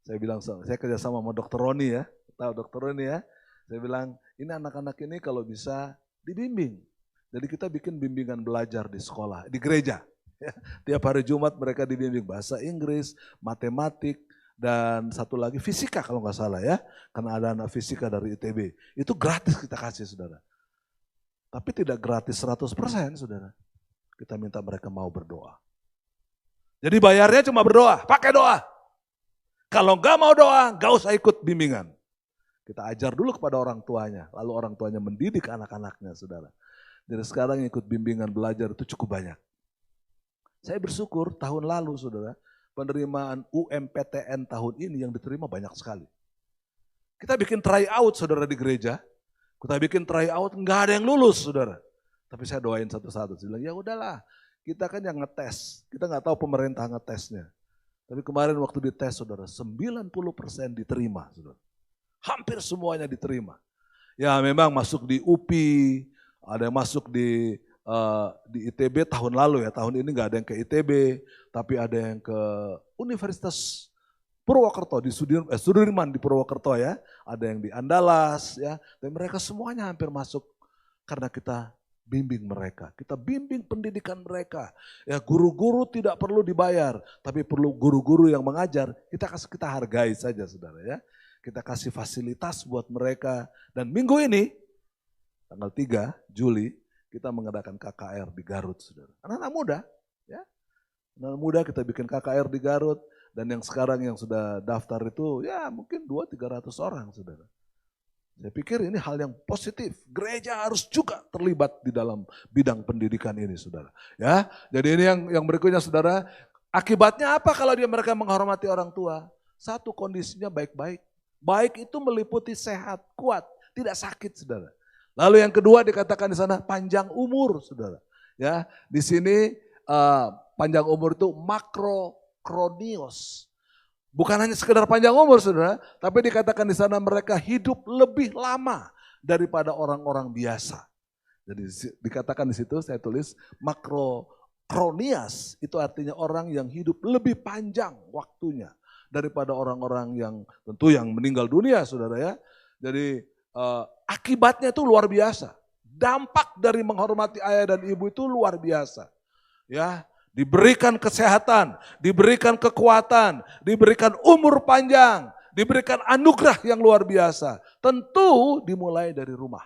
saya bilang, saya kerja sama Dr. Roni ya, tahu Dr. Roni ya. Saya bilang, ini anak-anak ini kalau bisa dibimbing. Jadi kita bikin bimbingan belajar di sekolah, di gereja. Ya. Tiap hari Jumat mereka dibimbing bahasa Inggris, matematik, dan satu lagi fisika kalau nggak salah ya, karena ada anak fisika dari ITB. Itu gratis kita kasih saudara. Tapi tidak gratis 100% saudara. Kita minta mereka mau berdoa. Jadi bayarnya cuma berdoa, pakai doa. Kalau nggak mau doa, nggak usah ikut bimbingan. Kita ajar dulu kepada orang tuanya, lalu orang tuanya mendidik anak-anaknya saudara. Jadi sekarang ikut bimbingan belajar itu cukup banyak. Saya bersyukur tahun lalu saudara, penerimaan UMPTN tahun ini yang diterima banyak sekali. Kita bikin try out saudara di gereja, kita bikin try out nggak ada yang lulus saudara. Tapi saya doain satu-satu, saya bilang ya udahlah, kita kan yang ngetes. Kita nggak tahu pemerintah ngetesnya. Tapi kemarin waktu dites saudara, 90% diterima saudara. Hampir semuanya diterima. Ya memang masuk di UPI, ada yang masuk di ITB tahun lalu ya, tahun ini nggak ada yang ke ITB, tapi ada yang ke Universitas Purwokerto di Sudirman di Purwokerto ya, ada yang di Andalas ya, dan mereka semuanya hampir masuk karena kita bimbing mereka, kita bimbing pendidikan mereka. Ya guru-guru tidak perlu dibayar, tapi perlu guru-guru yang mengajar, kita hargai saja saudara ya. Kita kasih fasilitas buat mereka dan minggu ini tanggal 3 Juli kita mengadakan KKR di Garut saudara. Anak-anak muda ya. Anak muda kita bikin KKR di Garut. Dan yang sekarang yang sudah daftar itu ya mungkin 200-300 orang saudara. Saya pikir ini hal yang positif. Gereja harus juga terlibat di dalam bidang pendidikan ini saudara. Ya, jadi ini yang berikutnya saudara. Akibatnya apa kalau mereka menghormati orang tua? Satu, kondisinya baik-baik. Baik itu meliputi sehat, kuat, tidak sakit saudara. Lalu yang kedua dikatakan di sana panjang umur saudara. Ya, di sini panjang umur itu makrokranios. Bukan hanya sekedar panjang umur saudara, tapi dikatakan di sana mereka hidup lebih lama daripada orang-orang biasa. Jadi dikatakan di situ saya tulis makrokranias itu artinya orang yang hidup lebih panjang waktunya daripada orang-orang yang tentu yang meninggal dunia saudara ya. Jadi akibatnya itu luar biasa. Dampak dari menghormati ayah dan ibu itu luar biasa. Ya. Diberikan kesehatan, diberikan kekuatan, diberikan umur panjang, diberikan anugerah yang luar biasa. Tentu dimulai dari rumah.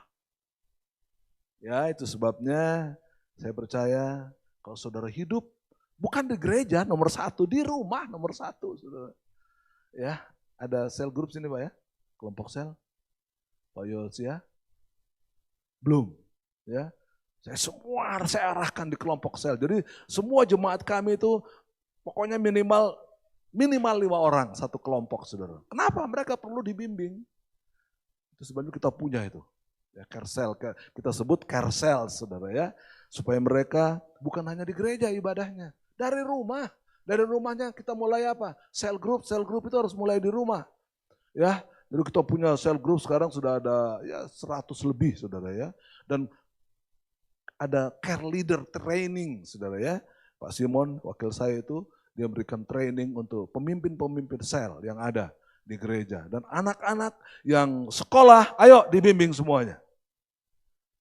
Ya itu sebabnya saya percaya kalau saudara hidup bukan di gereja nomor 1, di rumah nomor 1 saudara. Ya ada sel grup sini Pak ya, kelompok sel, Pak Yosia, belum ya. Saya arahkan di kelompok sel. Jadi semua jemaat kami itu pokoknya minimal 5 orang satu kelompok saudara. Kenapa? Mereka perlu dibimbing. Itu sebabnya kita punya itu. Ya, carsel, kita sebut carsel saudara ya. Supaya mereka bukan hanya di gereja ibadahnya. Dari rumah. Dari rumahnya kita mulai apa? Sel group itu harus mulai di rumah. Ya, jadi kita punya sel group sekarang sudah ada ya 100 lebih saudara ya. Dan ada care leader training, saudara ya. Pak Simon, wakil saya itu, dia memberikan training untuk pemimpin-pemimpin sel yang ada di gereja. Dan anak-anak yang sekolah, ayo dibimbing semuanya.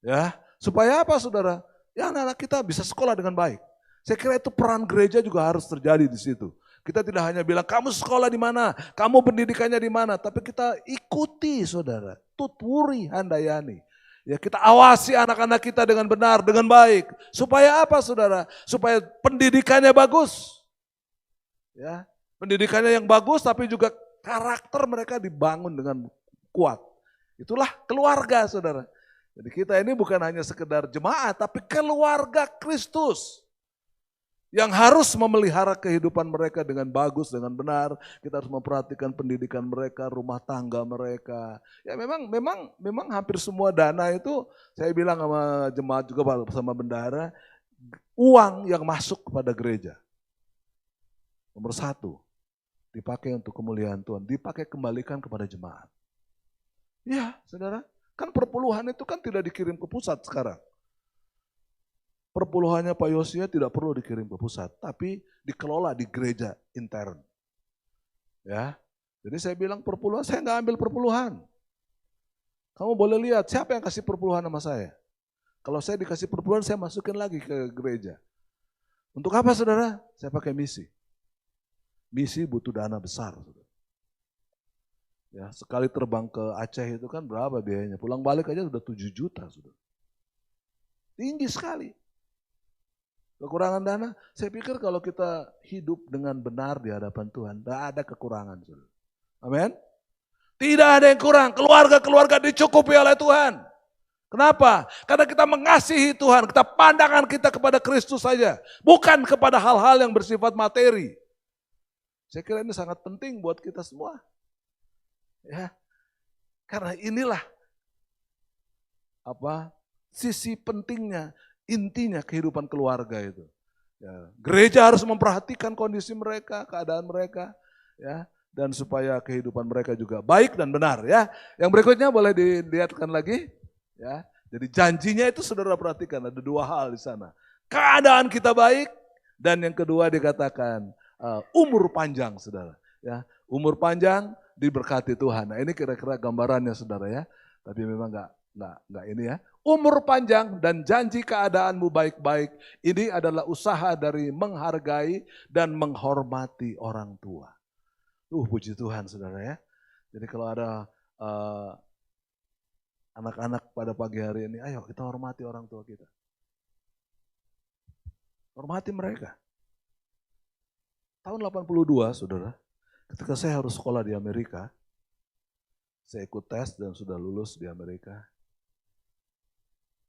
Ya, supaya apa saudara? Ya anak-anak kita bisa sekolah dengan baik. Saya kira itu peran gereja juga harus terjadi di situ. Kita tidak hanya bilang, kamu sekolah di mana, kamu pendidikannya di mana, tapi kita ikuti saudara, tuturi handayani. Ya kita awasi anak-anak kita dengan benar, dengan baik. Supaya apa saudara? Supaya pendidikannya bagus. Ya, pendidikannya yang bagus tapi juga karakter mereka dibangun dengan kuat. Itulah keluarga saudara. Jadi kita ini bukan hanya sekedar jemaat tapi keluarga Kristus. Yang harus memelihara kehidupan mereka dengan bagus, dengan benar. Kita harus memperhatikan pendidikan mereka, rumah tangga mereka. Ya memang hampir semua dana itu, saya bilang sama jemaat juga sama bendahara, uang yang masuk kepada gereja. Nomor 1, dipakai untuk kemuliaan Tuhan, dipakai kembalikan kepada jemaat. Ya saudara, kan perpuluhan itu kan tidak dikirim ke pusat sekarang. Perpuluhannya Pak Yosia tidak perlu dikirim ke pusat, tapi dikelola di gereja intern. Ya, jadi saya bilang perpuluhan, saya nggak ambil perpuluhan. Kamu boleh lihat siapa yang kasih perpuluhan sama saya. Kalau saya dikasih perpuluhan, saya masukin lagi ke gereja. Untuk apa saudara? Saya pakai misi. Misi butuh dana besar. Saudara. Ya, sekali terbang ke Aceh itu kan berapa biayanya? Pulang balik aja sudah 7 juta. Saudara. Tinggi sekali. Kekurangan dana, saya pikir kalau kita hidup dengan benar di hadapan Tuhan, tidak ada kekurangan. Amin. Tidak ada yang kurang, keluarga-keluarga dicukupi oleh Tuhan. Kenapa? Karena kita mengasihi Tuhan, kita pandangan kita kepada Kristus saja. Bukan kepada hal-hal yang bersifat materi. Saya kira ini sangat penting buat kita semua. Ya, karena inilah sisi pentingnya, intinya kehidupan keluarga itu. Ya, gereja harus memperhatikan kondisi mereka, keadaan mereka, ya, dan supaya kehidupan mereka juga baik dan benar, ya. Yang berikutnya boleh dilihatkan lagi, ya. Jadi janjinya itu saudara perhatikan ada dua hal di sana. Keadaan kita baik dan yang kedua dikatakan umur panjang, saudara. Ya, umur panjang diberkati Tuhan. Nah, ini kira-kira gambarannya, saudara ya. Tapi memang enggak ini ya. Umur panjang dan janji keadaanmu baik-baik. Ini adalah usaha dari menghargai dan menghormati orang tua. Puji Tuhan, saudara ya. Jadi kalau ada anak-anak pada pagi hari ini, ayo kita hormati orang tua kita. Hormati mereka. Tahun 82, saudara, ketika saya harus sekolah di Amerika, saya ikut tes dan sudah lulus di Amerika.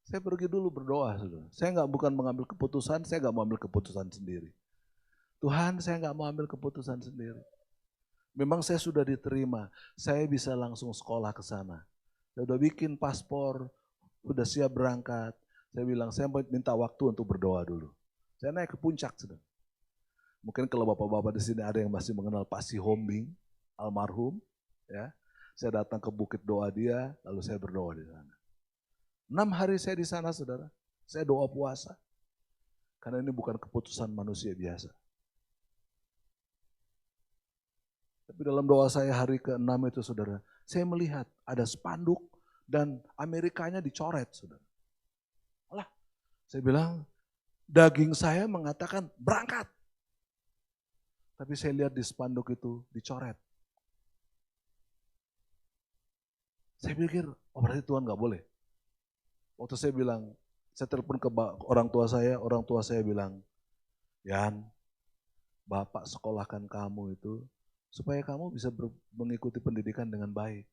Saya pergi dulu berdoa, saudara. Saya bukan mengambil keputusan, saya nggak mau ambil keputusan sendiri. Tuhan, saya nggak mau ambil keputusan sendiri. Memang saya sudah diterima, saya bisa langsung sekolah ke sana. Saya udah bikin paspor, udah siap berangkat. Saya bilang, saya minta waktu untuk berdoa dulu. Saya naik ke puncak, saudara. Mungkin kalau bapak-bapak di sini ada yang masih mengenal Pak Si Hombing, almarhum, ya. Saya datang ke bukit doa dia, lalu saya berdoa di sana. 6 hari saya di sana, saudara. Saya doa puasa. Karena ini bukan keputusan manusia biasa. Tapi dalam doa saya hari ke-6 itu, saudara, saya melihat ada spanduk dan Amerikanya dicoret, saudara. Alah, saya bilang, daging saya mengatakan berangkat. Tapi saya lihat di spanduk itu dicoret. Saya pikir, berarti Tuhan gak boleh. Waktu saya bilang, saya telepon ke orang tua saya bilang, Yan, Bapak sekolahkan kamu itu supaya kamu bisa mengikuti pendidikan dengan baik.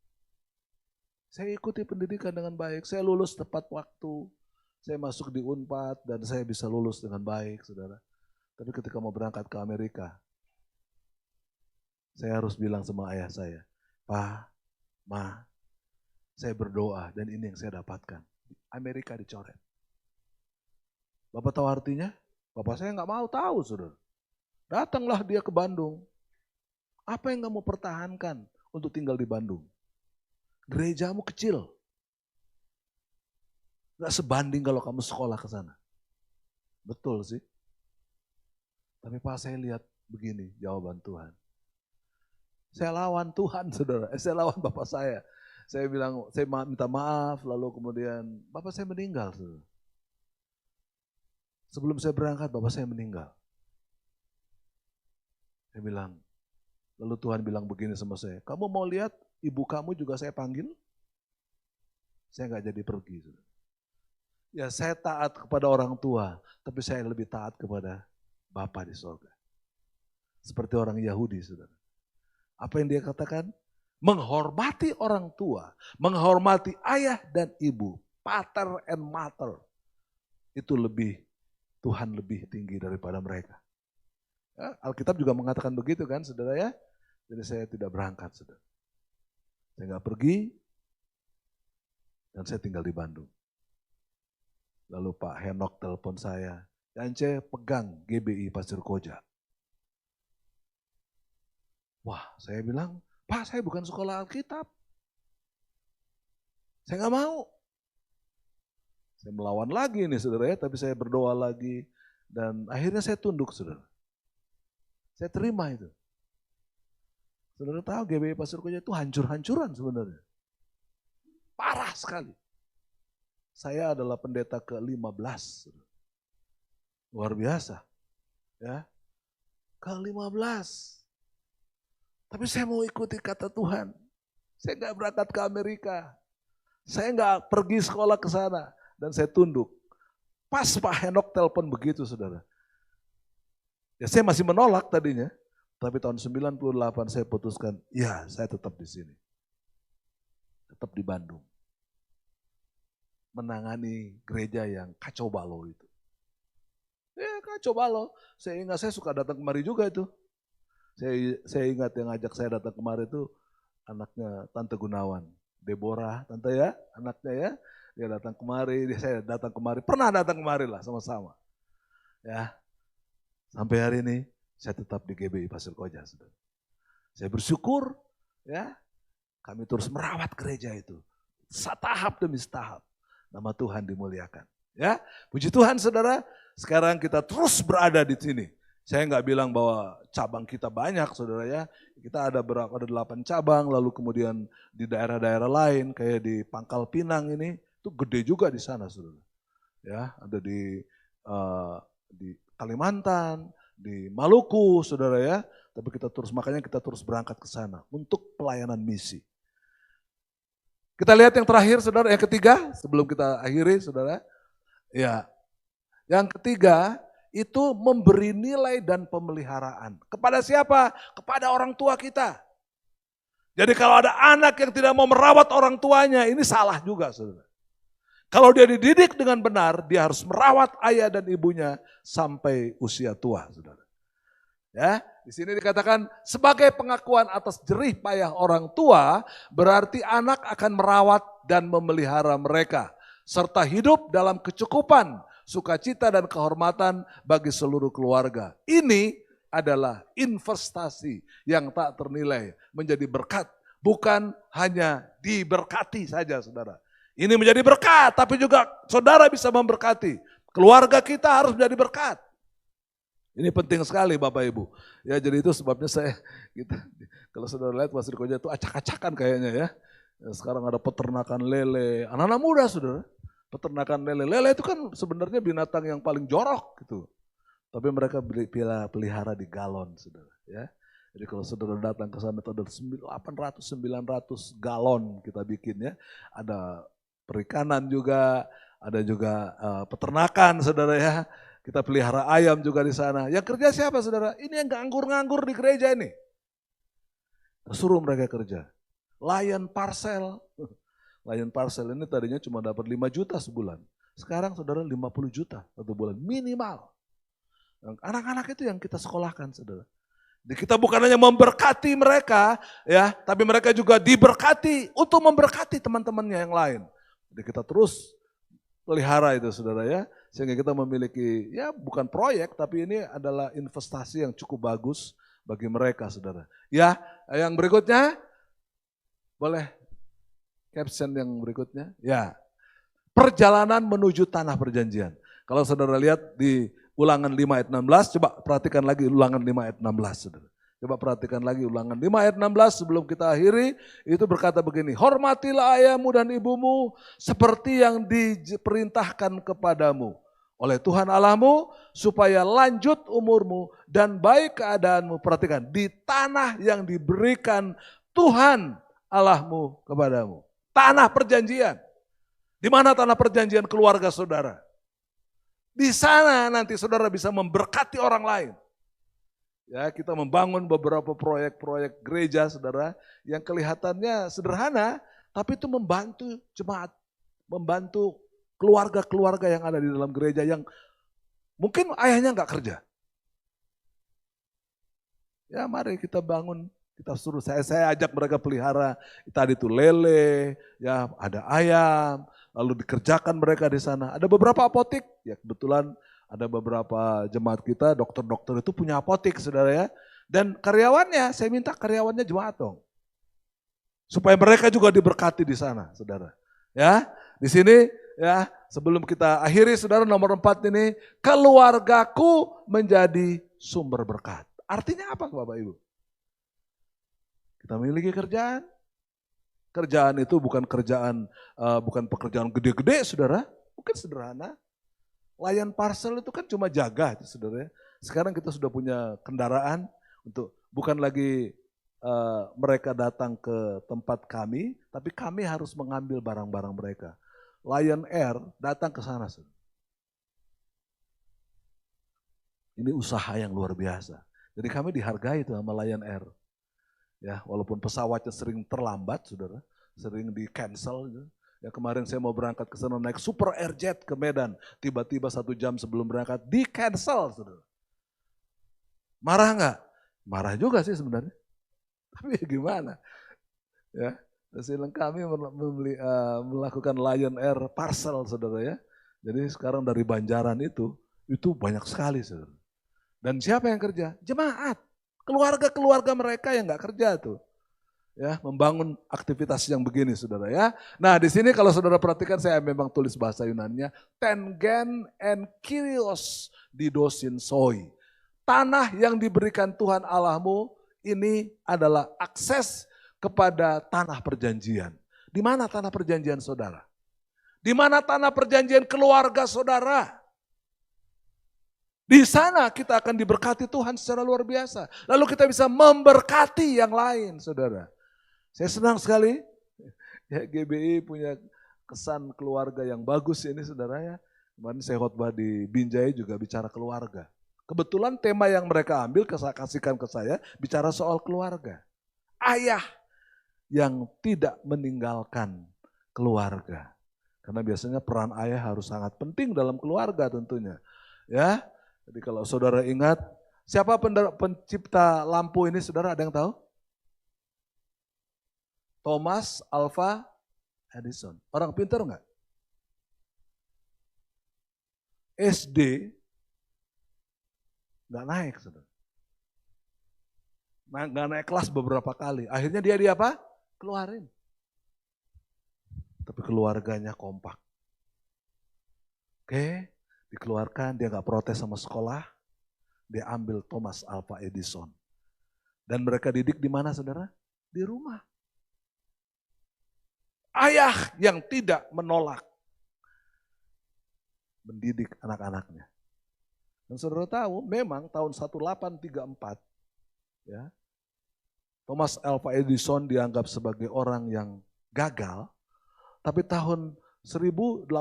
Saya ikuti pendidikan dengan baik, saya lulus tepat waktu, saya masuk di Unpad dan saya bisa lulus dengan baik, saudara. Tapi ketika mau berangkat ke Amerika, saya harus bilang sama ayah saya, Pa, Ma, saya berdoa dan ini yang saya dapatkan. Amerika dicoret. Bapak tahu artinya? Bapak saya nggak mau tahu, saudara. Datanglah dia ke Bandung. Apa yang kamu pertahankan untuk tinggal di Bandung? Gerejamu kecil. Nggak sebanding kalau kamu sekolah ke sana. Betul sih. Tapi Pak, saya lihat begini jawaban Tuhan. Saya lawan Tuhan, saudara. Saya lawan Bapak saya. Saya bilang, saya minta maaf, lalu kemudian Bapak saya meninggal. Saudara. Sebelum saya berangkat, Bapak saya meninggal. Saya bilang, lalu Tuhan bilang begini sama saya, kamu mau lihat ibu kamu juga saya panggil? Saya nggak jadi pergi. Saudara. Ya saya taat kepada orang tua, tapi saya lebih taat kepada Bapa di sorga. Seperti orang Yahudi, saudara. Apa yang dia katakan? Menghormati orang tua, menghormati ayah dan ibu, pater and mother, itu Tuhan lebih tinggi daripada mereka. Ya, Alkitab juga mengatakan begitu kan, saudara ya. Jadi saya tidak berangkat, saudara. Saya nggak pergi, dan saya tinggal di Bandung. Lalu Pak Henok telepon saya, Yance pegang GBI Pasir Koja. Wah, saya bilang, Pak, saya bukan sekolah Alkitab. Saya nggak mau. Saya melawan lagi nih, saudara ya, tapi saya berdoa lagi. Dan akhirnya saya tunduk, saudara. Saya terima itu. Saudara tahu GBI Pasir Koja itu hancur-hancuran sebenarnya. Parah sekali. Saya adalah pendeta ke-15. Luar biasa. Ya. Ke-15. Tapi saya mau ikuti kata Tuhan. Saya nggak berangkat ke Amerika. Saya nggak pergi sekolah ke sana. Dan saya tunduk. Pas Pak Henok telepon begitu, saudara. Ya saya masih menolak tadinya. Tapi tahun 98 saya putuskan, ya saya tetap di sini. Tetap di Bandung. Menangani gereja yang kacau balau itu. Ya kacau balau. Saya ingat saya suka datang kemari juga itu. Saya ingat yang ngajak saya datang kemari itu anaknya Tante Gunawan. Deborah, tante ya, anaknya ya. Dia datang kemari, saya datang kemari. Pernah datang kemari lah sama-sama. Ya. Sampai hari ini saya tetap di GBI Pasir Koja, saudara. Saya bersyukur, ya, kami terus merawat gereja itu, tahap demi tahap. Nama Tuhan dimuliakan. Ya, puji Tuhan, saudara. Sekarang kita terus berada di sini. Saya nggak bilang bahwa cabang kita banyak, saudara ya. Kita ada 8 cabang, lalu kemudian di daerah-daerah lain, kayak di Pangkal Pinang ini, itu gede juga di sana, saudara. Ya, ada di Kalimantan, di Maluku, saudara ya. Tapi makanya kita terus berangkat ke sana untuk pelayanan misi. Kita lihat yang terakhir, saudara, yang ketiga, sebelum kita akhiri, saudara. Ya, yang ketiga itu memberi nilai dan pemeliharaan. Kepada siapa? Kepada orang tua kita. Jadi kalau ada anak yang tidak mau merawat orang tuanya, ini salah juga, saudara. Kalau dia dididik dengan benar, dia harus merawat ayah dan ibunya sampai usia tua, saudara. Ya, di sini dikatakan sebagai pengakuan atas jerih payah orang tua, berarti anak akan merawat dan memelihara mereka, serta hidup dalam kecukupan, sukacita dan kehormatan bagi seluruh keluarga. Ini adalah investasi yang tak ternilai, menjadi berkat, bukan hanya diberkati saja, saudara. Ini menjadi berkat, tapi juga saudara bisa memberkati. Keluarga kita harus menjadi berkat. Ini penting sekali Bapak Ibu. Ya, jadi itu sebabnya kalau saudara lihat Pasir Koja itu acak-acakan kayaknya ya. Sekarang ada peternakan lele, anak-anak muda, saudara. Peternakan lele. Lele itu kan sebenarnya binatang yang paling jorok gitu. Tapi mereka pelihara di galon, saudara. Ya. Jadi kalau saudara datang ke sana itu ada 800-900 galon kita bikin ya. Ada perikanan juga, ada juga peternakan, saudara ya. Kita pelihara ayam juga di sana. Yang kerja siapa, saudara? Ini yang nganggur-nganggur di gereja ini. Suruh mereka kerja. Layan parcel. Layan parcel ini tadinya cuma dapat 5 juta sebulan. Sekarang saudara 50 juta satu bulan minimal. Anak-anak itu yang kita sekolahkan, saudara. Jadi kita bukan hanya memberkati mereka, ya, tapi mereka juga diberkati untuk memberkati teman-temannya yang lain. Jadi kita terus pelihara itu, saudara ya. Sehingga kita memiliki, ya bukan proyek, tapi ini adalah investasi yang cukup bagus bagi mereka, saudara. Ya, yang berikutnya, boleh caption yang berikutnya. Ya, perjalanan menuju tanah perjanjian. Kalau saudara lihat di Ulangan 5 ayat 16, coba perhatikan lagi Ulangan 5 ayat 16, saudara. Coba perhatikan lagi Ulangan 5 ayat 16 sebelum kita akhiri, itu berkata begini, hormatilah ayahmu dan ibumu seperti yang diperintahkan kepadamu oleh Tuhan Allahmu, supaya lanjut umurmu dan baik keadaanmu. Perhatikan, di tanah yang diberikan Tuhan Allahmu kepadamu. Tanah perjanjian. Di mana tanah perjanjian? Keluarga saudara. Di sana nanti saudara bisa memberkati orang lain. Ya, kita membangun beberapa proyek-proyek gereja, saudara, yang kelihatannya sederhana, tapi itu membantu jemaat, membantu keluarga-keluarga yang ada di dalam gereja yang mungkin ayahnya nggak kerja. Ya, mari kita bangun, kita suruh, saya ajak mereka pelihara, tadi itu lele, ya ada ayam, lalu dikerjakan mereka di sana. Ada beberapa apotik, ya kebetulan ada beberapa jemaat kita, dokter-dokter itu punya apotik, saudara ya. Dan karyawannya, saya minta karyawannya jemaat dong. Supaya mereka juga diberkati di sana, saudara. Ya, di sini ya, sebelum kita akhiri, saudara, nomor 4 ini, keluargaku menjadi sumber berkat. Artinya apa, Bapak Ibu? Kita memiliki kerjaan. Kerjaan itu bukan pekerjaan gede-gede, saudara. Mungkin sederhana. Layan parcel itu kan cuma jaga, saudara. Sekarang kita sudah punya kendaraan untuk bukan lagi mereka datang ke tempat kami, tapi kami harus mengambil barang-barang mereka. Lion Air datang ke sana. Ini usaha yang luar biasa. Jadi kami dihargai itu sama Lion Air. Ya, walaupun pesawatnya sering terlambat, saudara, sering di cancel. Ya, kemarin saya mau berangkat ke sana naik Super Airjet ke Medan, tiba-tiba 1 jam sebelum berangkat di cancel, saudara. Marah nggak? Marah juga sih sebenarnya. Tapi gimana? Ya, hasil kami melakukan Lion Air parcel, saudara ya. Jadi sekarang dari Banjaran itu banyak sekali, saudara. Dan siapa yang kerja? Jemaat. Keluarga-keluarga mereka yang nggak kerja tuh. Ya, membangun aktivitas yang begini saudara ya. Nah di sini kalau saudara perhatikan saya memang tulis bahasa Yunaninya. Tengen and Kyrios didosin soi. Tanah yang diberikan Tuhan Allahmu ini adalah akses kepada tanah perjanjian. Di mana tanah perjanjian saudara? Di mana tanah perjanjian keluarga saudara? Di sana kita akan diberkati Tuhan secara luar biasa. Lalu kita bisa memberkati yang lain, saudara. Saya senang sekali, ya, GBI punya kesan keluarga yang bagus ini, saudara ya. Kemarin saya khotbah di Binjai juga bicara keluarga. Kebetulan tema yang mereka ambil, kasihkan ke saya, bicara soal keluarga. Ayah yang tidak meninggalkan keluarga. Karena biasanya peran ayah harus sangat penting dalam keluarga tentunya. Ya, jadi kalau saudara ingat, siapa pencipta lampu ini saudara ada yang tahu? Thomas Alva Edison. Orang pintar enggak? SD enggak naik saudara. Enggak naik kelas beberapa kali. Akhirnya dia apa? Keluarin. Tapi keluarganya kompak. Oke. Dikeluarkan, dia nggak protes sama sekolah, dia ambil Thomas Alva Edison. Dan mereka didik di mana saudara? Di rumah. Ayah yang tidak menolak mendidik anak-anaknya. Dan saudara tahu, memang tahun 1834, ya, Thomas Alva Edison dianggap sebagai orang yang gagal, tapi tahun 1800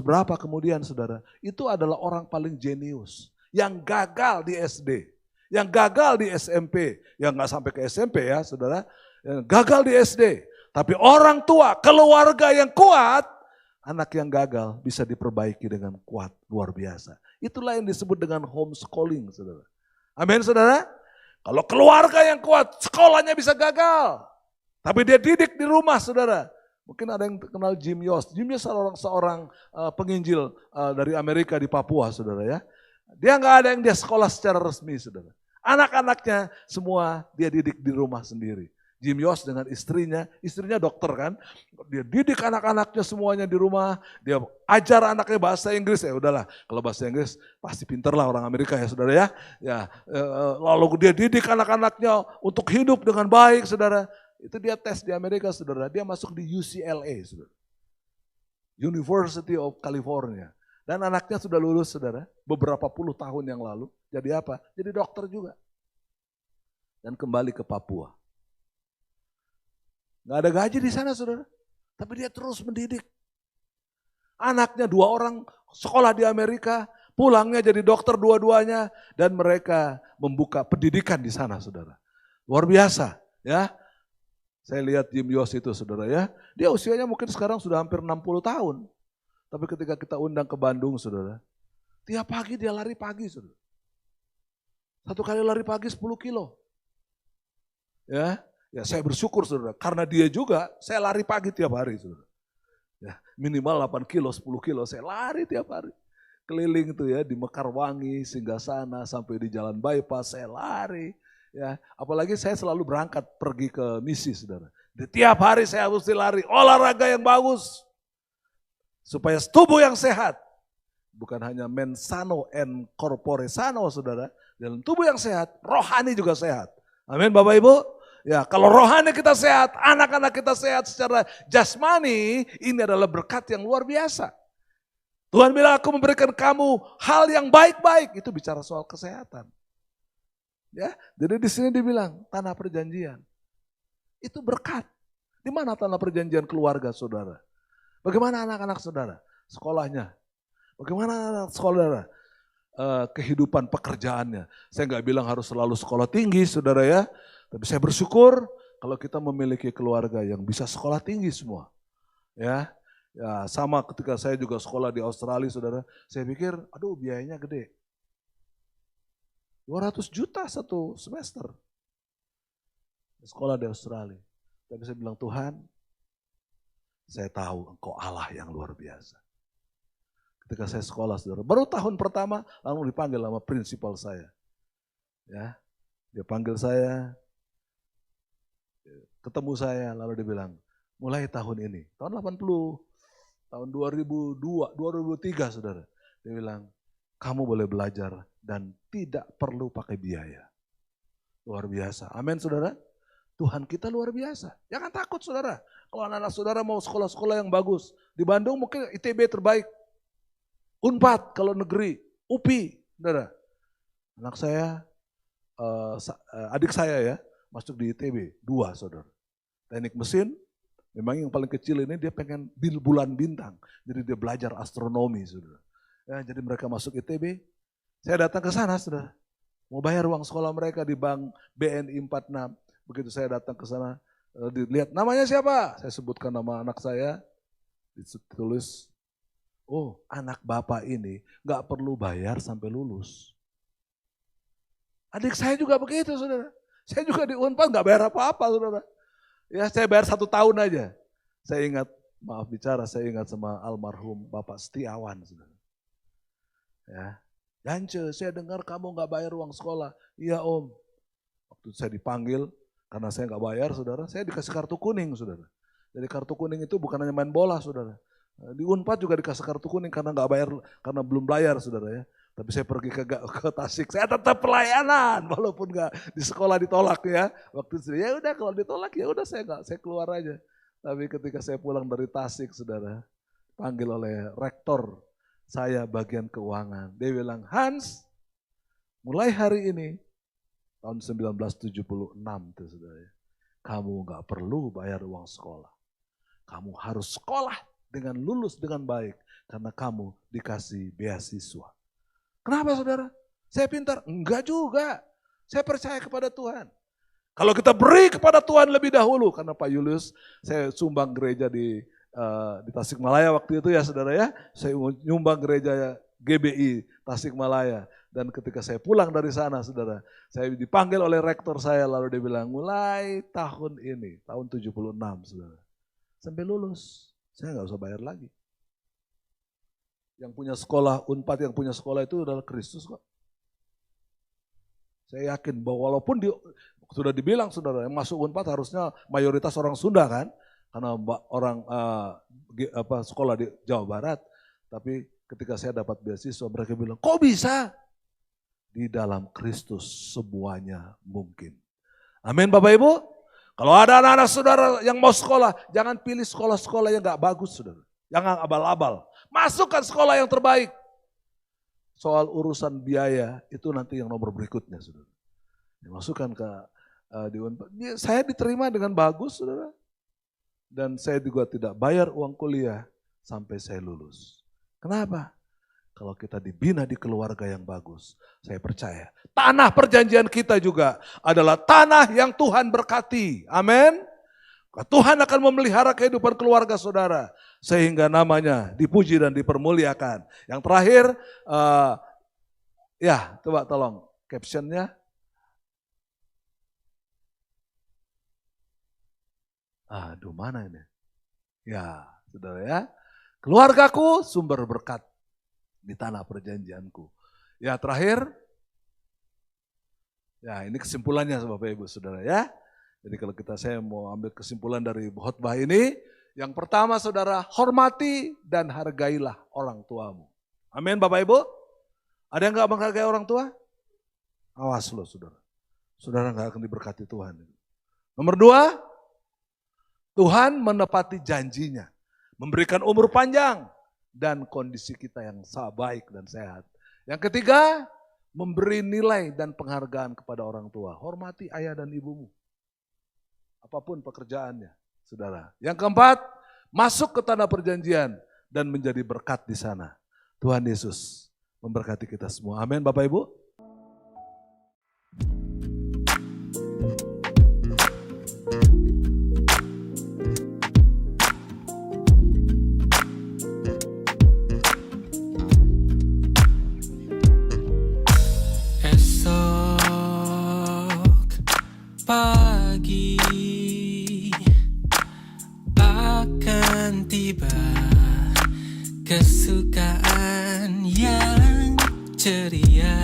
berapa kemudian saudara, itu adalah orang paling jenius, yang gagal di SD, yang gagal di SMP, yang nggak sampai ke SMP ya saudara, yang gagal di SD, tapi orang tua, keluarga yang kuat, anak yang gagal bisa diperbaiki dengan kuat, luar biasa. Itulah yang disebut dengan homeschooling saudara. Amin saudara. Kalau keluarga yang kuat, sekolahnya bisa gagal, tapi dia didik di rumah saudara. Mungkin ada yang kenal Jim Yost. Jim Yost seorang penginjil dari Amerika di Papua, saudara ya. Dia nggak ada yang dia sekolah secara resmi, saudara. Anak-anaknya semua dia didik di rumah sendiri. Jim Yost dengan istrinya dokter kan. Dia didik anak-anaknya semuanya di rumah. Dia ajar anaknya bahasa Inggris. Ya udahlah, kalau bahasa Inggris pasti pinter lah orang Amerika ya saudara ya. Lalu dia didik anak-anaknya untuk hidup dengan baik, saudara. Itu dia tes di Amerika saudara, dia masuk di UCLA saudara. University of California. Dan anaknya sudah lulus saudara, beberapa puluh tahun yang lalu. Jadi apa? Jadi dokter juga. Dan kembali ke Papua. Gak ada gaji di sana saudara, tapi dia terus mendidik. Anaknya 2 orang sekolah di Amerika, pulangnya jadi dokter dua-duanya. Dan mereka membuka pendidikan di sana saudara. Luar biasa ya. Saya lihat Jim Yost itu saudara ya, dia usianya mungkin sekarang sudah hampir 60 tahun. Tapi ketika kita undang ke Bandung saudara, tiap pagi dia lari pagi saudara. Satu kali lari pagi 10 kilo. Ya saya bersyukur saudara, karena dia juga saya lari pagi tiap hari saudara. Ya, minimal 8 kilo, 10 kilo saya lari tiap hari. Keliling tuh ya di Mekarwangi, Singgasana, sampai di Jalan Bypass saya lari. Ya, apalagi saya selalu berangkat pergi ke misi saudara. Di tiap hari saya harus lari, olahraga yang bagus. Supaya tubuh yang sehat. Bukan hanya mensano and corpore sano saudara. Dalam tubuh yang sehat, rohani juga sehat. Amin Bapak Ibu. Ya, kalau rohani kita sehat, anak-anak kita sehat secara jasmani, ini adalah berkat yang luar biasa. Tuhan bilang aku memberikan kamu hal yang baik-baik. Itu bicara soal kesehatan. Ya, jadi di sini dibilang tanah perjanjian. Itu berkat. Di mana tanah perjanjian keluarga saudara? Bagaimana anak-anak saudara? Sekolahnya. Bagaimana anak saudara? Kehidupan pekerjaannya. Saya nggak bilang harus selalu sekolah tinggi saudara ya. Tapi saya bersyukur kalau kita memiliki keluarga yang bisa sekolah tinggi semua. Ya, sama ketika saya juga sekolah di Australia saudara. Saya pikir aduh biayanya gede. 200 juta satu semester. Sekolah di Australia. Tapi saya bilang, Tuhan, saya tahu Engkau Allah yang luar biasa. Ketika saya sekolah, saudara, baru tahun pertama, lalu dipanggil sama prinsipal saya. Ya, dia panggil saya, ketemu saya, lalu dia bilang, mulai tahun ini, tahun 80, tahun 2002, 2003 saudara. Dia bilang, kamu boleh belajar dan tidak perlu pakai biaya. Luar biasa, amin saudara. Tuhan kita luar biasa. Jangan takut saudara. Kalau anak-anak saudara mau sekolah-sekolah yang bagus. Di Bandung mungkin ITB terbaik. Unpad kalau negeri. UPI. Saudara. Anak saya, adik saya ya. Masuk di ITB. 2 saudara. Teknik mesin. Memang yang paling kecil ini dia pengen bulan bintang. Jadi dia belajar astronomi saudara. Ya, jadi mereka masuk ITB. Saya datang ke sana saudara. Mau bayar uang sekolah mereka di bank BNI 46. Begitu saya datang ke sana, dilihat namanya siapa? Saya sebutkan nama anak saya, ditulis, oh anak bapak ini gak perlu bayar sampai lulus. Adik saya juga begitu saudara. Saya juga di Unpad gak bayar apa-apa saudara. Ya saya bayar 1 tahun aja. Saya ingat, maaf bicara, saya ingat sama almarhum Bapak Setiawan saudara. Ya, Yance, saya dengar kamu gak bayar uang sekolah. Iya om. Waktu saya dipanggil, karena saya nggak bayar, saudara, saya dikasih kartu kuning, saudara. Jadi kartu kuning itu bukan hanya main bola, saudara. Di Unpad juga dikasih kartu kuning karena nggak bayar, karena belum bayar, saudara ya. Tapi saya pergi ke Tasik, saya tetap pelayanan, walaupun nggak di sekolah ditolak ya. Waktu itu ya udah kalau ditolak ya udah saya keluar aja. Tapi ketika saya pulang dari Tasik, saudara, panggil oleh rektor saya bagian keuangan. Dia bilang, Hans, mulai hari ini. Tahun 1976 tuh saudara ya. Kamu gak perlu bayar uang sekolah. Kamu harus sekolah dengan lulus dengan baik. Karena kamu dikasih beasiswa. Kenapa saudara? Saya pintar? Enggak juga. Saya percaya kepada Tuhan. Kalau kita beri kepada Tuhan lebih dahulu. Karena Pak Julius, saya sumbang gereja di Tasikmalaya waktu itu ya saudara ya. Saya nyumbang gereja GBI Tasikmalaya. Dan ketika saya pulang dari sana, saudara, saya dipanggil oleh rektor saya, lalu dia bilang, mulai tahun ini, tahun 76, saudara, sampai lulus, saya nggak usah bayar lagi. Yang punya sekolah, Unpad yang punya sekolah itu adalah Kristus kok. Saya yakin bahwa walaupun sudah dibilang, saudara, yang masuk Unpad harusnya mayoritas orang Sunda kan, karena orang sekolah di Jawa Barat, tapi ketika saya dapat beasiswa, mereka bilang, kok bisa? Di dalam Kristus semuanya mungkin. Amin Bapak Ibu. Kalau ada anak-anak saudara yang mau sekolah, jangan pilih sekolah-sekolah yang gak bagus saudara. Jangan abal-abal. Masukkan sekolah yang terbaik. Soal urusan biaya itu nanti yang nomor berikutnya saudara. Dimasukkan ke saya diterima dengan bagus saudara. Dan saya juga tidak bayar uang kuliah sampai saya lulus. Kenapa? Kalau kita dibina di keluarga yang bagus, saya percaya tanah perjanjian kita juga adalah tanah yang Tuhan berkati. Amin. Tuhan akan memelihara kehidupan keluarga saudara sehingga namanya dipuji dan dipermuliakan. Yang terakhir, ya coba tolong captionnya. Aduh mana ini? Ya saudara ya, keluargaku sumber berkat di tanah perjanjianku. Ya terakhir, ya ini kesimpulannya Bapak Ibu Saudara ya. Jadi kalau saya mau ambil kesimpulan dari khotbah ini, yang pertama saudara, hormati dan hargailah orang tuamu. Amin Bapak Ibu. Ada yang gak menghargai orang tua? Awas loh saudara. Saudara gak akan diberkati Tuhan. Nomor 2, Tuhan menepati janjinya. Memberikan umur panjang. Dan kondisi kita yang baik dan sehat. Yang ketiga, memberi nilai dan penghargaan kepada orang tua. Hormati ayah dan ibumu. Apapun pekerjaannya, saudara. Yang keempat, masuk ke tanah perjanjian dan menjadi berkat di sana. Tuhan Yesus memberkati kita semua. Amin Bapak Ibu. Pagi akan tiba, kesukaan yang ceria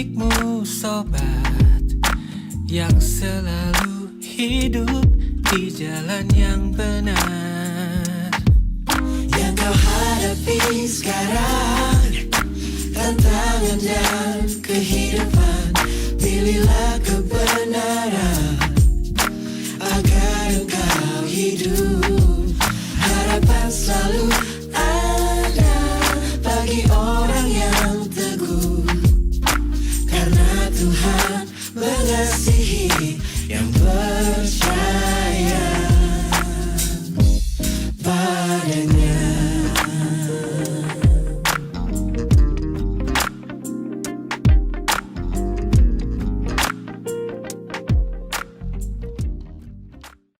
milikmu sobat, yang selalu hidup di jalan yang benar. Yang kau hadapi sekarang, tantangan dan kehidupan, pilihlah kebenaran agar engkau hidup. Harapan selalu